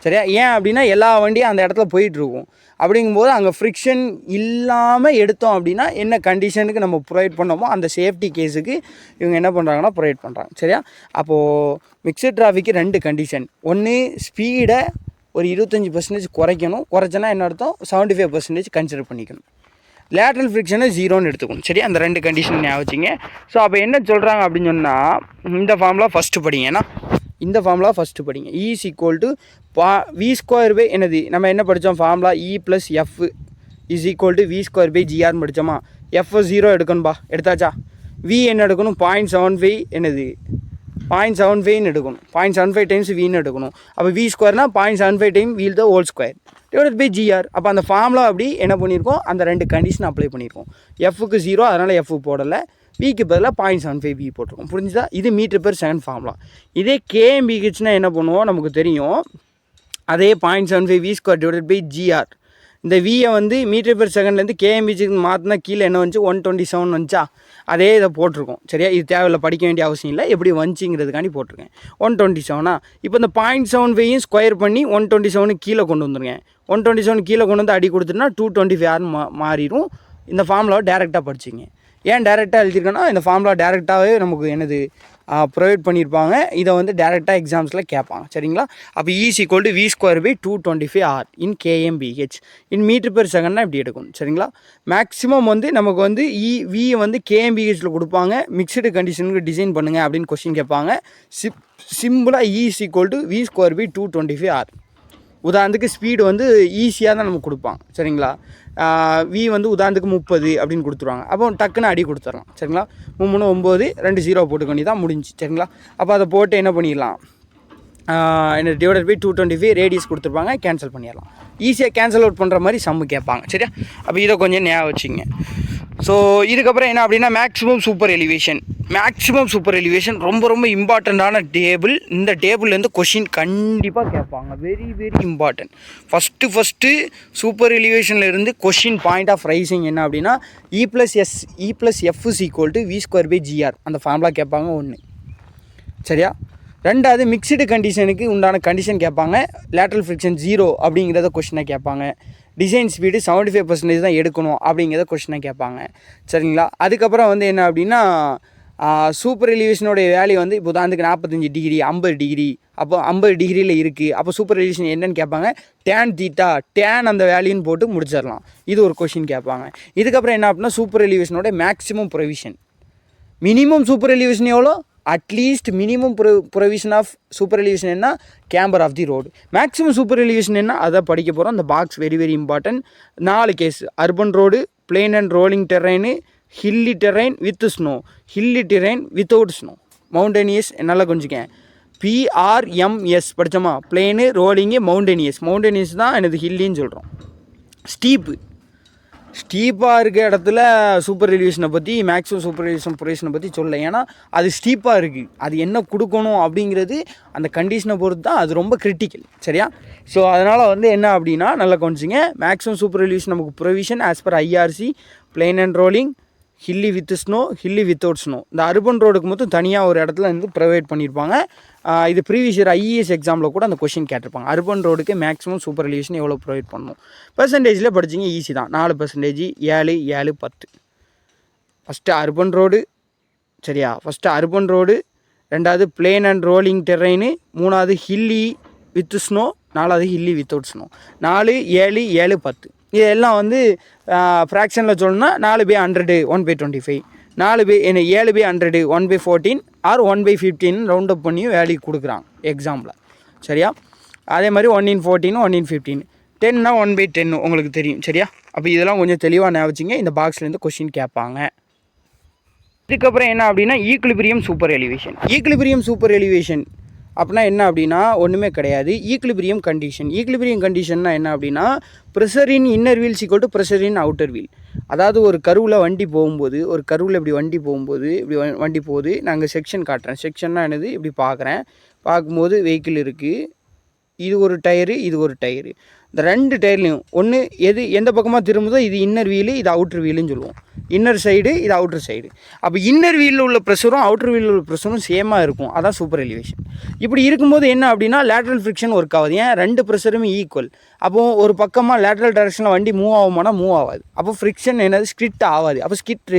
சரியா? ஏன் அப்படின்னா எல்லா வண்டியும் அந்த இடத்துல போயிட்டுருக்கும். அப்படிங்கும்போது அங்கே ஃப்ரிக்ஷன் இல்லாமல் எடுத்தோம் அப்படின்னா என்ன கண்டிஷனுக்கு நம்ம ப்ரொவைட் பண்ணோமோ அந்த சேஃப்டி கேஸுக்கு இவங்க என்ன பண்ணுறாங்கன்னா ப்ரொவைட் பண்ணுறாங்க, சரியா? அப்போது மிக்சட் டிராஃபிக்கு 2 கண்டிஷன். ஒன்று, ஸ்பீடை ஒரு 25% குறைக்கணும், குறைச்சனா என்ன அர்த்தம், 75% கன்சிடர் பண்ணிக்கணும். லேட்ரல் ஃப்ரிக்ஷனை 0ன்னு எடுத்துக்கணும், சரி? அந்த 2 கண்டிஷன் ஞாபகம் வச்சுங்க. ஸோ அப்போ என்ன சொல்கிறாங்க அப்படின்னு சொன்னால், இந்த ஃபார்முலா ஃபஸ்ட்டு படிங்க. ஏன்னா இந்த ஃபார்முலா ஃபஸ்ட்டு படிங்க. E=V² என்னது நம்ம என்ன படித்தோம் formula, E+F V²/GR படித்தோமா? F 0 எடுக்கணும்பா, எடுத்தாச்சா? V என்ன எடுக்கணும், 0.75 என்னது 0.75ன்னு எடுக்கணும், 0.75 டைம்ஸ் Vன்னு எடுக்கணும். அப்போ V² 0.75 time wheel the whole square divided by GR. அப்போ அந்த ஃபார்முலா அப்படி என்ன பண்ணியிருக்கோம், அந்த 2 கண்டிஷன் அப்ளை பண்ணியிருக்கோம். எஃப்க்கு 0, அதனால் எஃப் போடலை. பிக்கு பதிலாக 0.75 பி போட்டிருக்கோம். புரிஞ்சுதா? இது மீட்டர்/செகண்ட் ஃபார்முலா. இதே கேஎம்பிஹெச்னா என்ன பண்ணுவோம், நமக்கு தெரியும். அதே 0.75 V square divided by GR. இந்த வியை வந்து மீட்டர்/செகண்ட்லேருந்து கேஎம்பிஹெச்சுக்கு மாற்றினா கீழே என்ன வந்துச்சு, 127 வந்துச்சா. அதே இதை போட்டிருக்கோம். சரியா? இது தேவையில்லை, படிக்க வேண்டிய அவசியம் இல்லை. எப்படி வந்துச்சுங்கிறதுக்காண்டி போட்டிருக்கேன். 127 இப்போ இந்த 0.75 ஸ்கொயர் பண்ணி 127 கீழே கொண்டு வந்துருங்க. 127 கீழே கொண்டு வந்து அடி கொடுத்துட்டுனா 225 மாறிடும். இந்த ஃபார்முலாவை டேரெக்டாக படிச்சிங்க. ஏன் டேரெக்டாக எழுதியிருக்கேன்னா, இந்த ஃபார்முலா டேரெக்டாகவே நமக்கு என்னது ப்ரொவைட் பண்ணியிருப்பாங்க. இதை வந்து டேரெக்டாக எக்ஸாம்ஸில் கேட்பாங்க. சரிங்களா? அப்போ E V square by 225 R in KMPH. In மீட்டர்/செகண்ட்னா இப்படி எடுக்கும். சரிங்களா? மேக்ஸிமம் வந்து நமக்கு வந்து வி வந்து கேஎம்பிஹெச்சில் கொடுப்பாங்க. மிக்சடு கண்டிஷனுக்கு டிசைன் பண்ணுங்கள் அப்படின்னு கொஸ்டின் கேட்பாங்க. சிம்பிளாக வி ஸ்கொயர் பை 225 ஆர். உதாரணத்துக்கு ஸ்பீடு வந்து ஈஸியாக தான் நமக்கு கொடுப்பாங்க. சரிங்களா? வி வந்து உதாரணத்துக்கு 30 அப்படின்னு கொடுத்துருவாங்க. அப்போ டக்குன்னு அடி கொடுத்துடலாம். சரிங்களா? 3 9 2 0 போட்டுக்கொண்டி தான் முடிஞ்சு. சரிங்களா? அப்போ அதை போட்டு என்ன பண்ணிடலாம், என்ன டிவைடட் பை 225 ரேடியஸ் கொடுத்துருப்பாங்க, கேன்சல் பண்ணிடலாம். ஈஸியாக கேன்சல் அவுட் பண்ணுற மாதிரி சம்மு கேட்பாங்க. சரியா? அப்போ இதை கொஞ்சம் ஞாபகம் வச்சுங்க. ஸோ இதுக்கப்புறம் என்ன அப்படின்னா, மேக்ஸிமம் சூப்பர் எலிவேஷன் ரொம்ப ரொம்ப இம்பார்ட்டண்ட்டான டேபிள். இந்த டேபிள்லேருந்து கொஷின் கண்டிப்பாக கேட்பாங்க. Very very important. First super எலிவேஷன்லேருந்து கொஷின் பாயிண்ட் ஆஃப் ரைசிங் என்ன அப்படின்னா, E plus F is equal to V square by GR. அந்த ஃபார்முலா கேட்பாங்க. 1. சரியா? 2வது மிக்சடு கண்டிஷனுக்கு உண்டான கண்டிஷன் கேட்பாங்க. லேட்ரல் ஃப்ரிக்ஷன் 0 அப்படிங்கிறத கொஷினை கேட்பாங்க. டிசைன் ஸ்பீடு 75% தான் எடுக்கணும் அப்படிங்கிறத கொஷினை கேட்பாங்க. சரிங்களா? அதுக்கப்புறம் வந்து என்ன அப்படின்னா, சூப்பர் எலிவேஷனோடைய வேல்யூ வந்து இப்போ உதாரணத்துக்கு 45 டிகிரி 50 டிகிரி. அப்போ 50 டிகிரியில் இருக்குது. அப்போ சூப்பர் எலிவேஷன் என்னன்னு கேட்பாங்க. டேன் தீட்டா, டேன் அந்த வேல்யூன்னு போட்டு முடிச்சிடலாம். இது ஒரு கொஷின் கேட்பாங்க. இதுக்கப்புறம் என்ன அப்படின்னா, சூப்பர் எலிவேஷனோட maximum provision. Minimum super elevation எவ்வளோ, at least minimum provision of super elevation என்ன, camber of the road. Maximum super elevation என்ன, அதை படிக்க போகிறோம். அந்த box very very important. 4 case: urban road, plain and rolling terrain, hilly terrain with snow, hilly terrain without snow, mountainous. நல்லா கொஞ்சிக்கேன். PRMS படித்தோமா, plain, ரோலிங்கு, மவுண்டனியஸ் தான் எனது ஹில்லின்னு சொல்கிறோம். ஸ்டீப்பாக இருக்க இடத்துல சூப்பர் எலிவேஷனை பற்றி, மேக்ஸிமம் சூப்பர் எலிவேஷன் ப்ரொவிஷனை பற்றி சொல்ல. ஏன்னா அது ஸ்டீப்பாக இருக்குது. அது என்ன கொடுக்கணும் அப்படிங்கிறது அந்த கண்டிஷனை பொறுத்து தான். அது ரொம்ப கிரிட்டிக்கல். சரியா? ஸோ அதனால் வந்து என்ன அப்படின்னா, நல்லா கொஞ்சிங்க. மேக்ஸிமம் சூப்பர் எலிவேஷன் நமக்கு provision as per IRC, plain and rolling, hilly with snow, hilly without snow. இந்த அர்பன் ரோடுக்கு மட்டும் தனியாக ஒரு இடத்துல வந்து ப்ரொவைட் பண்ணியிருப்பாங்க. இது ப்ரீவியஸ் இயர் IAS எக்ஸாமில் கூட அந்த கொஷின் கேட்டிருப்பாங்க. அர்பன் ரோடுக்கு மேக்ஸிமம் சூப்பர் எலிவேஷன் எவ்வளோ ப்ரொவைட் பண்ணணும். பெர்சன்டேஜில் படிச்சிங்க, ஈஸி தான். 4%, 7, 7, 10. First urban road. சரியா? ஃபஸ்ட்டு அர்பன் ரோடு, 2வது பிளெயின் அண்ட் ரோலிங் டெரைனு, 3வது ஹில்லி வித் ஸ்னோ, 4வது ஹில்லி வித்தவுட் ஸ்னோ. 4, 7, 7, 10. இதெல்லாம் வந்து ஃப்ராக்ஷனில் சொல்லணும்னா 4/100 1/25, 7/100 1/14 ஆர் 1/15 ரவுண்ட் அப் பண்ணி வேல்யூ கொடுக்குறாங்க எக்ஸாம்பிள். சரியா? அதே மாதிரி 1/14 1/15, 10னா 1/10 உங்களுக்கு தெரியும். சரியா? அப்போ இதெல்லாம் கொஞ்சம் தெளிவாக ஞாபகம். இந்த பாக்ஸ்லேருந்து கொஷின் கேட்பாங்க. இதுக்கப்புறம் என்ன அப்படின்னா, ஈக்குலிபிரியம் சூப்பர் எலிவேஷன் அப்படின்னா என்ன அப்படின்னா, ஒன்றுமே கிடையாது. ஈக்குலிபிரியம் கண்டிஷன்னா என்ன அப்படின்னா, pressure in inner wheel equal to pressure in outer wheel. அதாவது ஒரு கருவில் வண்டி போகும்போது, இப்படி வண்டி போகுது. நாங்கள் செக்ஷன் காட்டுறேன். செக்ஷன்னா என்னது, இப்படி பார்க்கும்போது வெஹிக்கிள் இருக்குது. இது ஒரு டயரு, இது ஒரு டயரு. இந்த 2 டயர்லையும் ஒன்று எந்த பக்கமாக திரும்புதோ இது இன்னர் வீலு, இது அவுட்ரு வீலுன்னு சொல்லுவோம். இன்னர் சைடு, இது அவுட்ரு சைடு. அப்போ இன்னர் வீலில் உள்ள ப்ரெஷரும் அவுட்ரு வீலில் உள்ள ப்ரெஷரும் சேமாக இருக்கும். அதான் சூப்பர் எலிவேஷன். இப்படி இருக்கும்போது என்ன அப்படின்னா, லேட்ரல் ஃப்ரிக்ஷன் ஒர்க் ஆகுது. ஏன், 2 ப்ரெஷருமே ஈக்குவல். அப்போது ஒரு பக்கமாக லேட்ரல் டைரக்ஷனில் வண்டி மூவ் மூவ் ஆகாது. அப்போ ஃப்ரிக்ஷன் என்னது, ஸ்கிட் ஆகாது. அப்போ ஸ்கிட்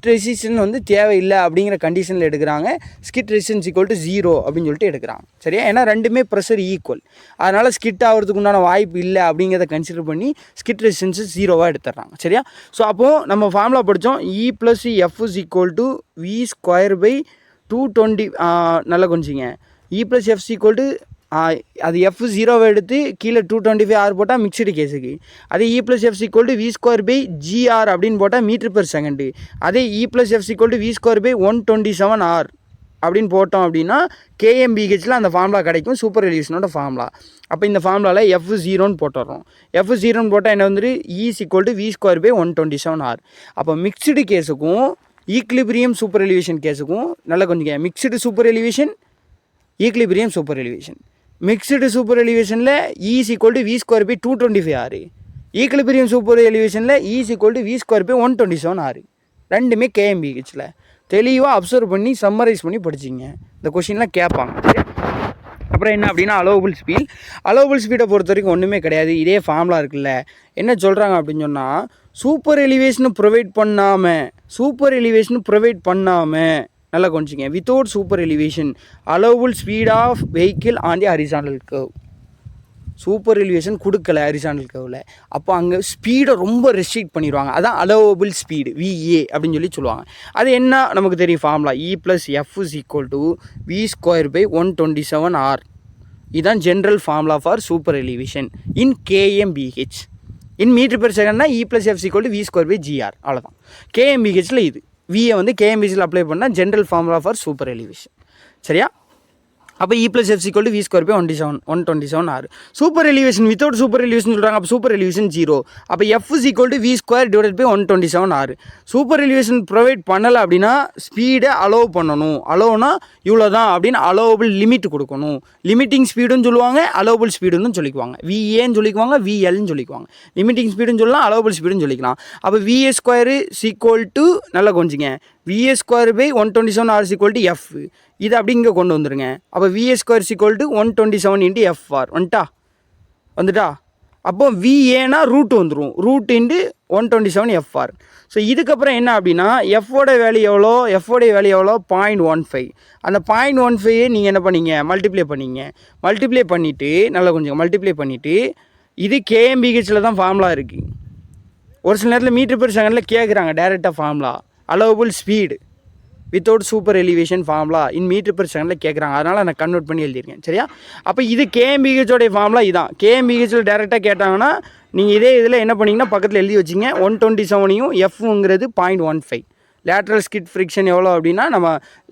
ரெசிஸ்டன்ஸ் வந்து தேவையில்லை அப்படிங்கிற கண்டிஷனில் எடுக்கிறாங்க. ஸ்கிட் ரெசிஸ்டன்ஸ் ஈக்குவல் டு 0 அப்படின்னு சொல்லிட்டு எடுக்கிறாங்க. சரியா? ஏன்னா 2மே ப்ரெஷர் ஈக்குவல். அதனால் ஸ்கிட் ஆகிறதுக்கு உண்டான வாய்ப்பு இல்லை அப்படிங்கிறத கன்சிடர் பண்ணி ஸ்கிட் ரெசிஸ்டன்ஸ் 0வாக எடுத்துடுறாங்க. சரியா? ஸோ அப்போது நம்ம ஃபார்முலா படித்தோம். E + F is equal to V square by 220. நல்லா கொஞ்சிங்க. E + F is equal to அது F 0 எடுத்து கீழே 225 R போட்டால் மிக்சடு கேஸுக்கு. அதே E + F is equal to V square by GR அப்படின்னு போட்டால் மீட்டர்/செகண்டு. அதே E + F is equal to V square by 127 R அப்படின்னு போட்டோம் அப்படின்னா கேஎம்பிஹெச்சில் அந்த ஃபார்முலா கிடைக்கும், சூப்பர் எலிவேஷனோட ஃபார்முலா. அப்போ இந்த ஃபார்முலாவில் F0ன்னு போட்டுடுறோம். F0ன்னு போட்டால் என்ன வந்துட்டு E=V²/127R. அப்போ மிக்சடு கேஸுக்கும் ஈக்லிபிரியம் சூப்பர் எலிவேஷன் கேஸுக்கும் நல்லா கொஞ்சம் mixed super elevation, equilibrium super elevation. Mixed super எலிவேஷனில் E=V²/225R. ஈக்லிபிரியம் சூப்பர் எலிவேஷனில் E=V²/127R. ரெண்டுமே கேஎம்பிஹெச்சில். தெளிவாக அப்சர்வ் பண்ணி சம்மரைஸ் பண்ணி படிச்சிங்க. இந்த கொஷின்லாம் கேட்பாங்க. அப்புறம் என்ன அப்படின்னா அலோவபிள் ஸ்பீட். அலோவபிள் ஸ்பீடை பொறுத்த வரைக்கும் ஒன்றுமே கிடையாது. இதே ஃபார்முலா இருக்குல்ல, என்ன சொல்கிறாங்க அப்படின்னு சொன்னால் சூப்பர் எலிவேஷனு ப்ரொவைட் பண்ணாமல் நல்லா கொஞ்சிங்க without super elevation allowable speed of vehicle on the horizontal curve. Super elevation கொடுக்கல ஹரிசாண்டல் கர்வில், அப்போ அங்கே ஸ்பீடை ரொம்ப ரெஸ்ட்ரிக்ட் பண்ணிடுவாங்க. அதான் அலோவபிள் ஸ்பீடு VA அப்படின்னு சொல்லுவாங்க. அது என்ன நமக்கு தெரியும் ஃபார்முலா E+F=V²/127R. இதுதான் general formula for super elevation in KMBH. In மீட்டர்/செகண்ட்னா E+F=V²/GR. அவ்வளோதான். KMBHல இது வியை வந்து KMBHல அப்ளை பண்ணால் general formula for super elevation. சரியா? அப்போ E+F=V²/127R. Super elevation without super elevation சொல்கிறாங்க. அப்போ சூப்பர் எலிவேஷன் 0. அப்போ F=V²/127R. சூப்பர் எலிவேஷன் ப்ரொவைட் பண்ணலை அப்படின்னா ஸ்பீடை அலோவ் பண்ணணும். அலோவ்னா இவ்வளோ தான் அப்படின்னு அலோவபிள் லிமிட் கொடுக்கணும். லிமிட்டிங் ஸ்பீடுன்னு சொல்லுவாங்க, அலோவபிள் ஸ்பீடுன்னு சொல்லிக்குவாங்க. VAன்னு சொல்லிக்குவாங்க, VLன்னு சொல்லிக்குவாங்க. லிமிட்டிங் ஸ்பீடுன்னு சொல்லலாம், அலோவபிள் ஸ்பீடுன்னு சொல்லிக்கலாம். அப்போ VA² நல்லா கொஞ்சிங்க VA²/127R=F. இது அப்படி இங்கே கொண்டு வந்துருங்க. அப்போ VA² = 127 × FR வந்துட்டா. அப்போ VAனா ரூட் வந்துடும், ரூட் × 127 FR. ஸோ இதுக்கப்புறம் என்ன அப்படின்னா எஃபோட வேல்யூ எவ்வளோ, 0.15. அந்த 0.15 நீங்கள் என்ன பண்ணீங்க, மல்டிப்ளை பண்ணிவிட்டு நல்லா கொஞ்சம் மல்டிப்ளை பண்ணிவிட்டு இது KMBHல தான் ஃபார்முலா இருக்குது. ஒரு சில நேரத்தில் மீட்டர்/செகண்டில் கேட்குறாங்க டேரெக்டாக formula allowable speed without super elevation formula in மீட்டர்/செகண்டில் கேட்குறாங்க. அதனால் நான் கன்வெர்ட் பண்ணி எழுதியிருக்கேன். சரியா? அப்போ இது KMBHோடைய ஃபார்முலா இதான். KMBHல டேரெக்டாக கேட்டாங்கன்னா நீங்கள் இதே இதில் என்ன பண்ணிங்கன்னா பக்கத்தில் எழுதி வச்சிங்க 127யும் Fங்கிறது 0.15. லேட்ரல் ஸ்கிட் ஃப்ரிக்ஷன் எவ்வளோ அப்படின்னா நம்ம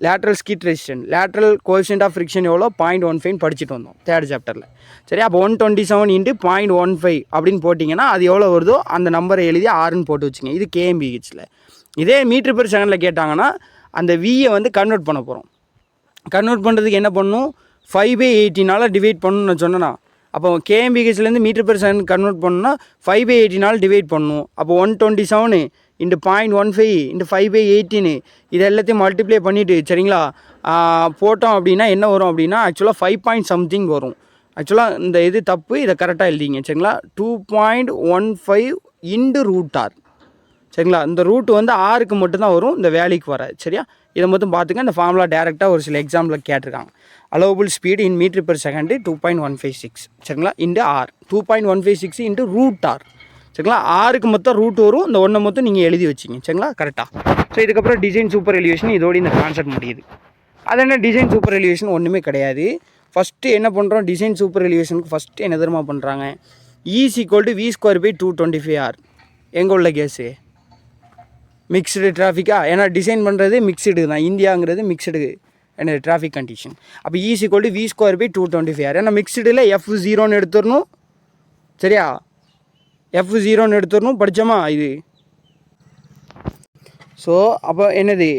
lateral skid resistance lateral coefficient of friction எவ்வளோ 0.15 படிச்சுட்டு வந்தோம் 3rd சாப்டரில். சரி, அப்போ 127 × 0.15 அப்படின்னு போட்டிங்கன்னா அது எவ்வளோ வருதோ அந்த நம்பரை எழுதி 6ன்னு போட்டு வச்சுங்க. இது KMBHல. இதே மீட்டர்/செகண்டில் கேட்டாங்கன்னா அந்த வியை வந்து கன்வெர்ட் பண்ண போகிறோம். கன்வெர்ட் பண்ணுறதுக்கு என்ன பண்ணணும், 5/18 டிவைட் பண்ணணும்னு சொன்னேன்னா அப்போ KMBHலேருந்து மீட்டர்/செகண்ட் கன்வெர்ட் பண்ணணும்னா 5/18 டிவைட் பண்ணணும். அப்போ 127 × 0.15 × 5/18 இது எல்லாத்தையும் மல்டிப்ளை பண்ணிவிட்டு சரிங்களா போட்டோம் அப்படின்னா என்ன வரும் அப்படின்னா ஆக்சுவலாக 5 something வரும். ஆக்சுவலாக இந்த இது தப்பு, இதை கரெக்டாக எழுதிங்க சரிங்களா. 2.15 × √R. சரிங்களா? இந்த ரூட் வந்து ஆருக்கு மட்டும்தான் வரும், இந்த வேலைக்கு வராது. சரியா? இதை மட்டும் பார்த்துங்க. இந்த ஃபார்முலா டேரெக்டாக ஒரு சில எக்ஸாம்பிள் கேட்டிருக்காங்க. அலோவபிள் ஸ்பீடு இன் மீட்டர்/செகண்ட் 2.156 சரிங்களா R 2.156 × √R. சரிங்களா? ஆருக்கு மொத்தம் ரூட் வரும், இந்த ஒன்றை மொத்தம் நீங்கள் எழுதி வச்சிங்க சரிங்களா கரெக்டாக. ஸோ இதுக்கப்புறம் டிசைன் சூப்பர் எலிவேஷன் இதோடு இந்த கான்செப்ட் முடியுது. அது என்ன டிசைன் சூப்பர் எலிவேஷன் ஒன்றுமே கிடையாது. ஃபஸ்ட்டு என்ன பண்ணுறோம், டிசைன் சூப்பர் எலிவேஷனுக்கு ஃபஸ்ட்டு என்ன தெரியுமா பண்ணுறாங்க, E=V²/225R. எங்கே உள்ள கேஸு மிக்சடு டிராஃபிக்கா, ஏன்னா டிசைன் பண்ணுறது மிக்சடு தான், இந்தியாங்கிறது மிக்சடு என்ன டிராஃபிக் கண்டிஷன். அப்போ E=V²/225R. ஏன்னா மிக்சடில் F0ன்னு எடுத்துடணும். சரியா? F0ன்னு எடுத்துடணும். படித்தோமா இது? ஸோ அப்போ என்னது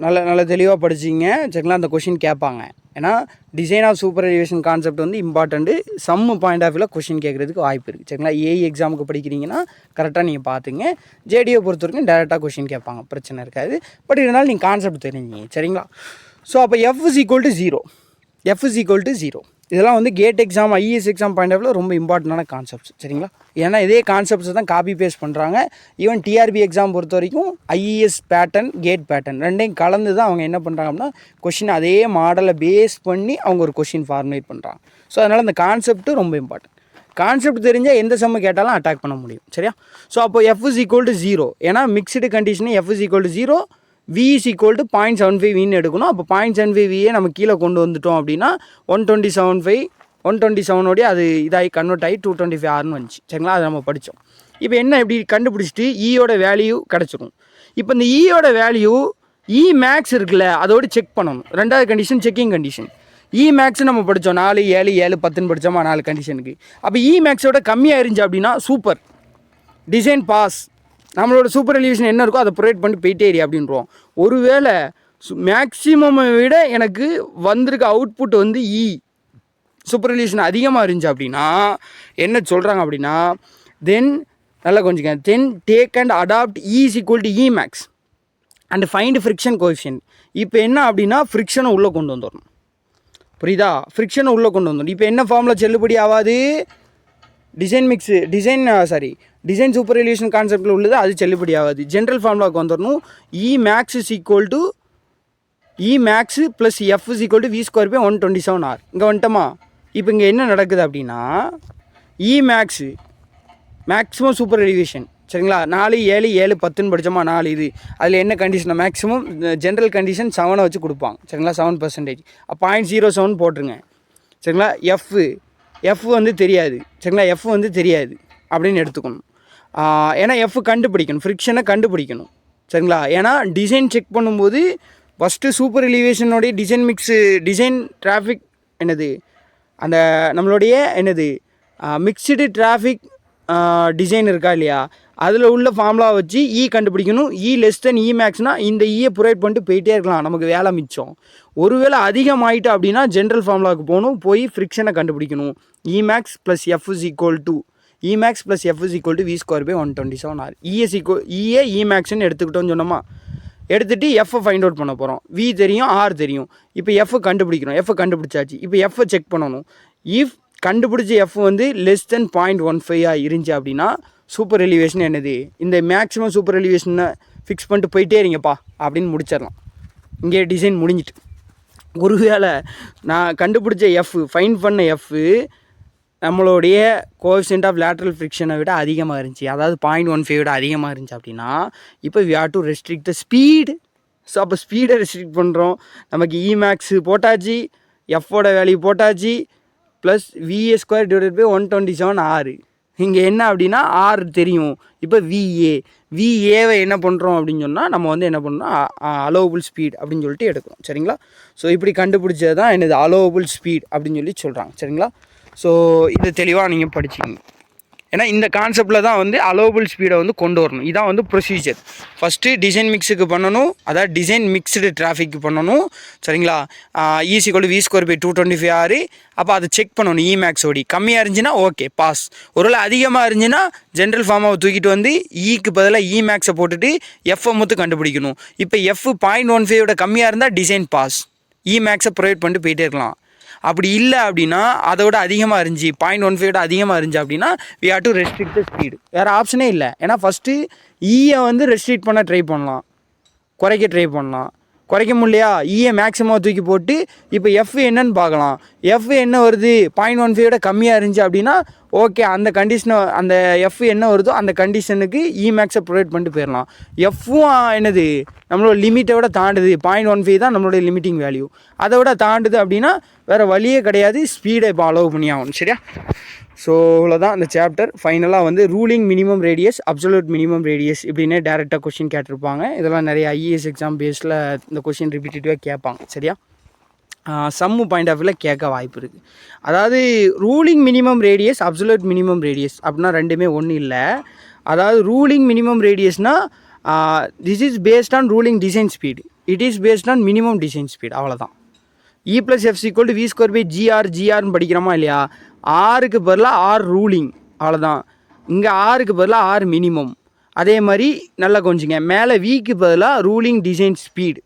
நல்ல தெளிவாக படிச்சிங்க சரிங்களா. அந்த கொஷின் கேட்பாங்க. ஏன்னா design of super elevation concept வந்து இம்பார்ட்டண்ட்டு. சம் பாயிண்ட் ஆஃப் வியூவில் கொஷின் கேட்குறதுக்கு வாய்ப்பு இருக்குது சரிங்களா. ஏஇ எக்ஸாமுக்கு படிக்கிறீங்கன்னா கரெக்டாக நீங்கள் பார்த்துங்க. ஜேடியை பொறுத்த வரைக்கும் டேரெக்டாக கொஷின் கேட்பாங்க, பிரச்சனை இருக்காது. பட் இருந்தாலும் நீங்கள் கான்செப்ட் தெரிஞ்சிங்க சரிங்களா. ஸோ அப்போ F=0 இதெல்லாம் வந்து GATE exam IAS exam point of வியூவில் ரொம்ப இம்பார்ட்டண்டான கான்செப்ட்ஸ் சரிங்களா. ஏன்னா இதே கான்செப்ட்ஸ் தான் காப்பி பேஸ்ட் பண்ணுறாங்க. ஈவன் டிஆர்பி எக்ஸாம் பொறுத்த வரைக்கும் ஐஏஎஸ் பேட்டர்ன் கேட் பேட்டர்ன் ரெண்டையும் கலந்து தான் அவங்க என்ன பண்ணுறாங்க அப்படின்னா கொஷின் அதே மாடலை பேஸ் பண்ணி அவங்க ஒரு கொஷின் ஃபார்முலேட் பண்ணுறாங்க. ஸோ அதனால் அந்த கான்செப்ட்டு ரொம்ப இம்பார்ட்டன்ட். கான்செப்ட் தெரிஞ்சால் எந்த சம்மு கேட்டாலும் அட்டாக் பண்ண முடியும் சரியா. ஸோ அப்போ F=0 ஏன்னா மிக்சடு கண்டிஷனு F=0 V=0.75 எடுக்கணும். அப்போ 0.75 நம்ம கீழே கொண்டு வந்துட்டோம் அப்படின்னா 127 அது இதாகி கன்வெர்ட் ஆகி 225Rன்னு வந்துச்சு சரிங்களா. அது நம்ம படித்தோம். இப்போ என்ன இப்படி கண்டுபிடிச்சிட்டு ஈயோட வேல்யூ கிடச்சிரும். இப்போ இந்த ஈயோட வேல்யூ இ மேக்ஸ் இருக்குல்ல அதோடு செக் பண்ணணும். ரெண்டாவது கண்டிஷன் செக்கிங் கண்டிஷன். இ மேக்ஸ் நம்ம படித்தோம் 4, 7, 7, 10 படித்தோமா 4 கண்டிஷனுக்கு. அப்போ இ மேக்ஸோட கம்மியாக இருந்துச்சு அப்படின்னா சூப்பர், டிசைன் பாஸ், நம்மளோட சூப்பர் எலிவேஷன் என்ன இருக்கோ அதை ப்ரொவைட் பண்ணி போயிட்டே அப்படின்றோம். ஒருவேளை மேக்ஸிமமை விட எனக்கு வந்திருக்க அவுட்புட் வந்து சூப்பர் எலிவேஷன் அதிகமாக இருந்துச்சு அப்படின்னா என்ன சொல்கிறாங்க அப்படின்னா, தென் நல்லா கொஞ்சம் then take and adopt is equal to E max and find friction coefficient. இப்போ என்ன அப்படின்னா ஃப்ரிக்ஷனை உள்ளே கொண்டு வந்துடணும். புரியுதா? ஃப்ரிக்ஷனை உள்ளே கொண்டு வந்துடணும். இப்போ என்ன ஃபார்மில் செல்லுபடி ஆகாது? டிசைன் சூப்பர் எலிவேஷன் கான்செப்டில் உள்ளது அது செல்லுபடி ஆகாது. ஜென்ரல் ஃபார்முலாவுக்கு வந்துடணும். E max is equal to E max plus F is equal to V square by 127R. இங்கே வந்துட்டோமா? இப்போ இங்கே என்ன நடக்குது அப்படின்னா E max maximum super elevation சரிங்களா, 4, 7, 7, 10 படித்தோமா 4 இது. அதில் என்ன கண்டிஷன் மேக்ஸிமம் ஜென்ரல் கண்டிஷன் 7 வச்சு கொடுப்பாங்க சரிங்களா, 7%. 0.07 போட்டுருங்க சரிங்களா. எஃப் வந்து தெரியாது சரிங்களா, எஃப் வந்து தெரியாது அப்படின்னு எடுத்துக்கணும். ஏன்னா எஃப் கண்டுபிடிக்கணும், ஃப்ரிக்ஷனை கண்டுபிடிக்கணும் சரிங்களா. ஏன்னா டிசைன் செக் பண்ணும்போது ஃபஸ்ட்டு சூப்பர் எலிவேஷனுடைய டிசைன் டிராஃபிக் என்னது அந்த நம்மளுடைய என்னது மிக்சடு டிராஃபிக் டிசைன் இருக்கா இல்லையா, அதில் உள்ள ஃபார்முலா வச்சு கண்டுபிடிக்கணும். லெஸ் தென் இ மேக்ஸ்னால் இந்த ப்ரொவைட் பண்ணிட்டு போயிட்டே இருக்கலாம், நமக்கு வேலை மிச்சம். ஒருவேளை அதிகமாகிட்டு அப்படின்னா ஜென்ரல் ஃபார்முலாவுக்கு போகணும், போய் ஃப்ரிக்ஷனை கண்டுபிடிக்கணும். E max plus F is equal to V square by 127R. E மேக்ஸ்ன்னு எடுத்துக்கிட்டோன்னு சொன்னோமா, எடுத்துகிட்டு எஃப்ஐ ஃபைண்ட் அவுட் பண்ண போகிறோம். வி தெரியும், ஆர் தெரியும். இப்போ எஃப் கண்டுபிடிக்கணும். எஃப் கண்டுபிடிச்சாச்சு. இப்போ எஃப்ஐ செக் பண்ணணும். இஃப் கண்டுபிடிச்ச எஃப் வந்து லெஸ் தென் 0.15 இருந்துச்சு அப்படின்னா சூப்பர் எலிவேஷன் என்னது, இந்த மேக்ஸிமம் சூப்பர் எலிவேஷனை ஃபிக்ஸ் பண்ணிட்டு போயிட்டே இருங்கப்பா அப்படின்னு முடிச்சிடலாம். இங்கே டிசைன் முடிஞ்சிட்டு. ஒருவேளை நான் கண்டுபிடிச்ச ஃபைண்ட் பண்ண நம்மளுடைய கோஎஃபிஷியன்ட் ஆஃப் லேட்ரல் ஃப்ரிக்ஷனை விட அதிகமாக இருந்துச்சு, அதாவது 0.15 விட அதிகமாக இருந்துச்சு அப்படின்னா இப்போ we have to restrict the speed. So அப்போ ஸ்பீடை ரெஸ்ட்ரிக்ட் பண்ணுறோம். நமக்கு இ மேக்ஸு போட்டாச்சு, எஃப்போட வேல்யூ போட்டாச்சு, plus VA square divided by 127R. இங்கே என்ன அப்படின்னா ஆர் தெரியும். இப்போ விஏவை என்ன பண்ணுறோம் அப்படின்னு சொன்னால் நம்ம வந்து என்ன பண்ணுறோம், அலோவபிள் ஸ்பீட் அப்படின்னு சொல்லிட்டு எடுக்கிறோம் சரிங்களா. ஸோ இப்படி கண்டுபிடிச்சது தான் என்னது அலோவபிள் ஸ்பீட் அப்படின்னு சொல்லி சொல்கிறாங்க சரிங்களா. ஸோ இது தெளிவாக நீங்கள் படிச்சிங்க. ஏன்னா இந்த கான்செப்டில் தான் வந்து அலோவபிள் ஸ்பீடை வந்து கொண்டு வரணும். இதான் வந்து ப்ரொசீஜர். ஃபஸ்ட்டு டிசைன் மிக்ஸுக்கு பண்ணணும், அதாவது டிசைன் மிக்ஸ்டு டிராஃபிக்கு பண்ணணும் சரிங்களா. ஈஸிக்கொண்டு வி ஸ்கொயர் பை 225R. அப்போ அதை செக் பண்ணணும். இ மேக்ஸோடி கம்மியாக இருந்துச்சுன்னா ஓகே பாஸ். ஒருவேளை அதிகமாக இருந்துச்சுன்னா ஜென்ரல் ஃபார்மாவை தூக்கிட்டு வந்து ஈக்கு பதிலாக இ மேக்ஸை போட்டுட்டு எஃப்ஐ மொத்தம் கண்டுபிடிக்கணும். இப்போ 0.15 கம்மியாக இருந்தால் டிசைன் பாஸ், இ மேக்ஸை ப்ரொவைட் பண்ணிட்டு போயிட்டே இருக்கலாம். அப்படி இல்லை அப்படின்னா அதோட அதிகமாக இருந்துச்சு, 0.15 அதிகமாக இருந்துச்சு அப்படின்னா we have to restrict the speed. வேறு ஆப்ஷனே இல்லை. ஏன்னா ஃபஸ்ட்டு வந்து ரெஸ்ட்ரிக்ட் பண்ண ட்ரை பண்ணலாம், குறைக்க ட்ரை பண்ணலாம். குறைக்க முடியலையா, மேக்ஸிமம் தூக்கி போட்டு இப்போ எஃப் என்னன்னு பார்க்கலாம். எஃப் என்ன வருது 0.15 கம்மியாக இருந்துச்சு அப்படின்னா ஓகே, அந்த கண்டிஷனை அந்த எஃப் என்ன வருதோ அந்த கண்டிஷனுக்கு மேக்ஸை ப்ரொவைட் பண்ணிட்டு போயிடலாம். எஃப்பும் என்னது நம்மளோட லிமிட்டை விட தாண்டுது, 0.15 தான் நம்மளோட லிமிட்டிங் வேல்யூ, அதை விட தாண்டுது அப்படின்னா வேறு வழியே கிடையாது, ஸ்பீடை இப்போ அலோவ் பண்ணி ஆகணும் சரியா. ஸோ இவ்வளோதான் அந்த சாப்டர். ஃபைனலாக வந்து ruling minimum radius, absolute minimum radius இப்படின்னே டேரெக்டாக கொஷின் கேட்டிருப்பாங்க. இதெல்லாம் நிறைய ஐஏஎஸ் எக்ஸாம் பேஸில் இந்த கொஷின் ரிப்பீட்டடாக கேட்பாங்க சரியா. சம்மு பாயிண்ட் ஆஃப் வியூவில் கேட்க வாய்ப்பு இருக்குது. அதாவது ruling minimum radius, absolute minimum radius அப்படின்னா ரெண்டுமே ஒன்றும் இல்லை. அதாவது ரூலிங் மினிமம் ரேடியஸ்னால் this is based on ruling design speed, it is based on minimum design speed, அவ்வளோதான். E plus F equal to V square by ஜிஆர்னு படிக்கிறோமா இல்லையா, ஆருக்கு பதிலாக ஆர் ரூலிங், அவ்வளோதான். இங்கே ஆருக்கு பதிலாக ஆர் மினிமம். அதே மாதிரி நல்லா கொஞ்சிங்க மேலே விக்கு பதிலாக ரூலிங் டிசைன் ஸ்பீடு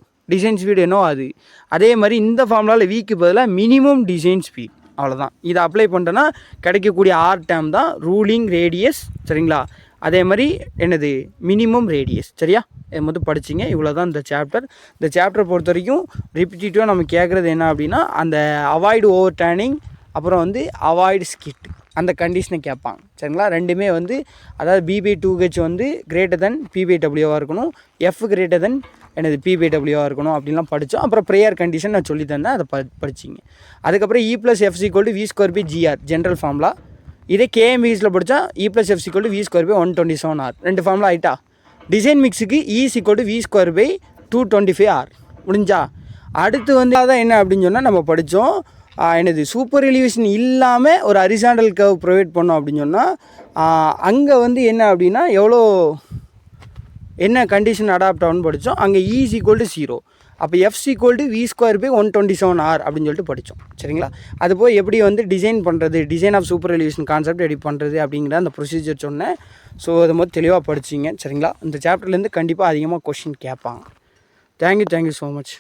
என்னோ அது. அதே மாதிரி இந்த ஃபார்முலாவில் விக்கு பதிலாக மினிமம் டிசைன் ஸ்பீட், அவ்வளோதான். இதை அப்ளை பண்ணிட்டோன்னா கிடைக்கக்கூடிய ஆர் டேம் தான் ரூலிங் ரேடியஸ் சரிங்களா. அதே மாதிரி என்னது மினிமம் ரேடியஸ் சரியா. இதை மட்டும் படிச்சிங்க. இவ்வளோ தான் இந்த சாப்டர். இந்த சாப்டரை பொறுத்த வரைக்கும் ரிப்பீட்டிவாக நம்ம கேட்குறது என்ன அப்படின்னா அந்த அவாய்டு ஓவர் டேர்னிங், அப்புறம் வந்து அவாய்டு ஸ்கிட், அந்த கண்டிஷனை கேட்பாங்க சரிங்களா. ரெண்டுமே வந்து அதாவது B/2H வந்து கிரேட்டர் தென் P/Wவாக இருக்கணும், F கிரேட்டர் தென் என்னது P/Wவாக இருக்கணும் அப்படின்லாம் படித்தோம். அப்புறம் ப்ரேயர் கண்டிஷன் நான் சொல்லி தந்தேன், அதை படிச்சிங்க. அதுக்கப்புறம் E + F = V square by GR general formula. இதே KMVஸில் படித்தா E + F = V square by 127R. ரெண்டு ஃபார்முலா ஆகிட்டா. டிசைன் மிக்ஸுக்கு E = V square by 225R முடிஞ்சா. அடுத்து வந்து அதான் என்ன அப்படின்னு சொன்னால் நம்ம படித்தோம் என்னது சூப்பர் எலிவேஷன் இல்லாமல் ஒரு ஹரிசாண்டல் கர்வ் ப்ரொவைட் பண்ணோம் அப்படின்னு சொன்னால் அங்கே வந்து என்ன அப்படின்னா என்ன கண்டிஷன் அடாப்ட் ஆகும்னு படித்தோம். அங்கே E = 0. அப்போ F = V²/127R அப்படின்னு சொல்லிட்டு படித்தோம். சரிங்களா? அது போய் எப்படி வந்து டிசைன் பண்ணுறது, design of super elevation concept எப்படி பண்ணுறது அப்படிங்கிற அந்த ப்ரொசீஜர் சொன்னேன். ஸோ அதை மாதிரி தெளிவாக படிச்சிங்க. சரிங்களா? இந்த சாப்டர்லேருந்து கண்டிப்பாக அதிகமாக கொஷின் கேட்பாங்க. Thank you so much.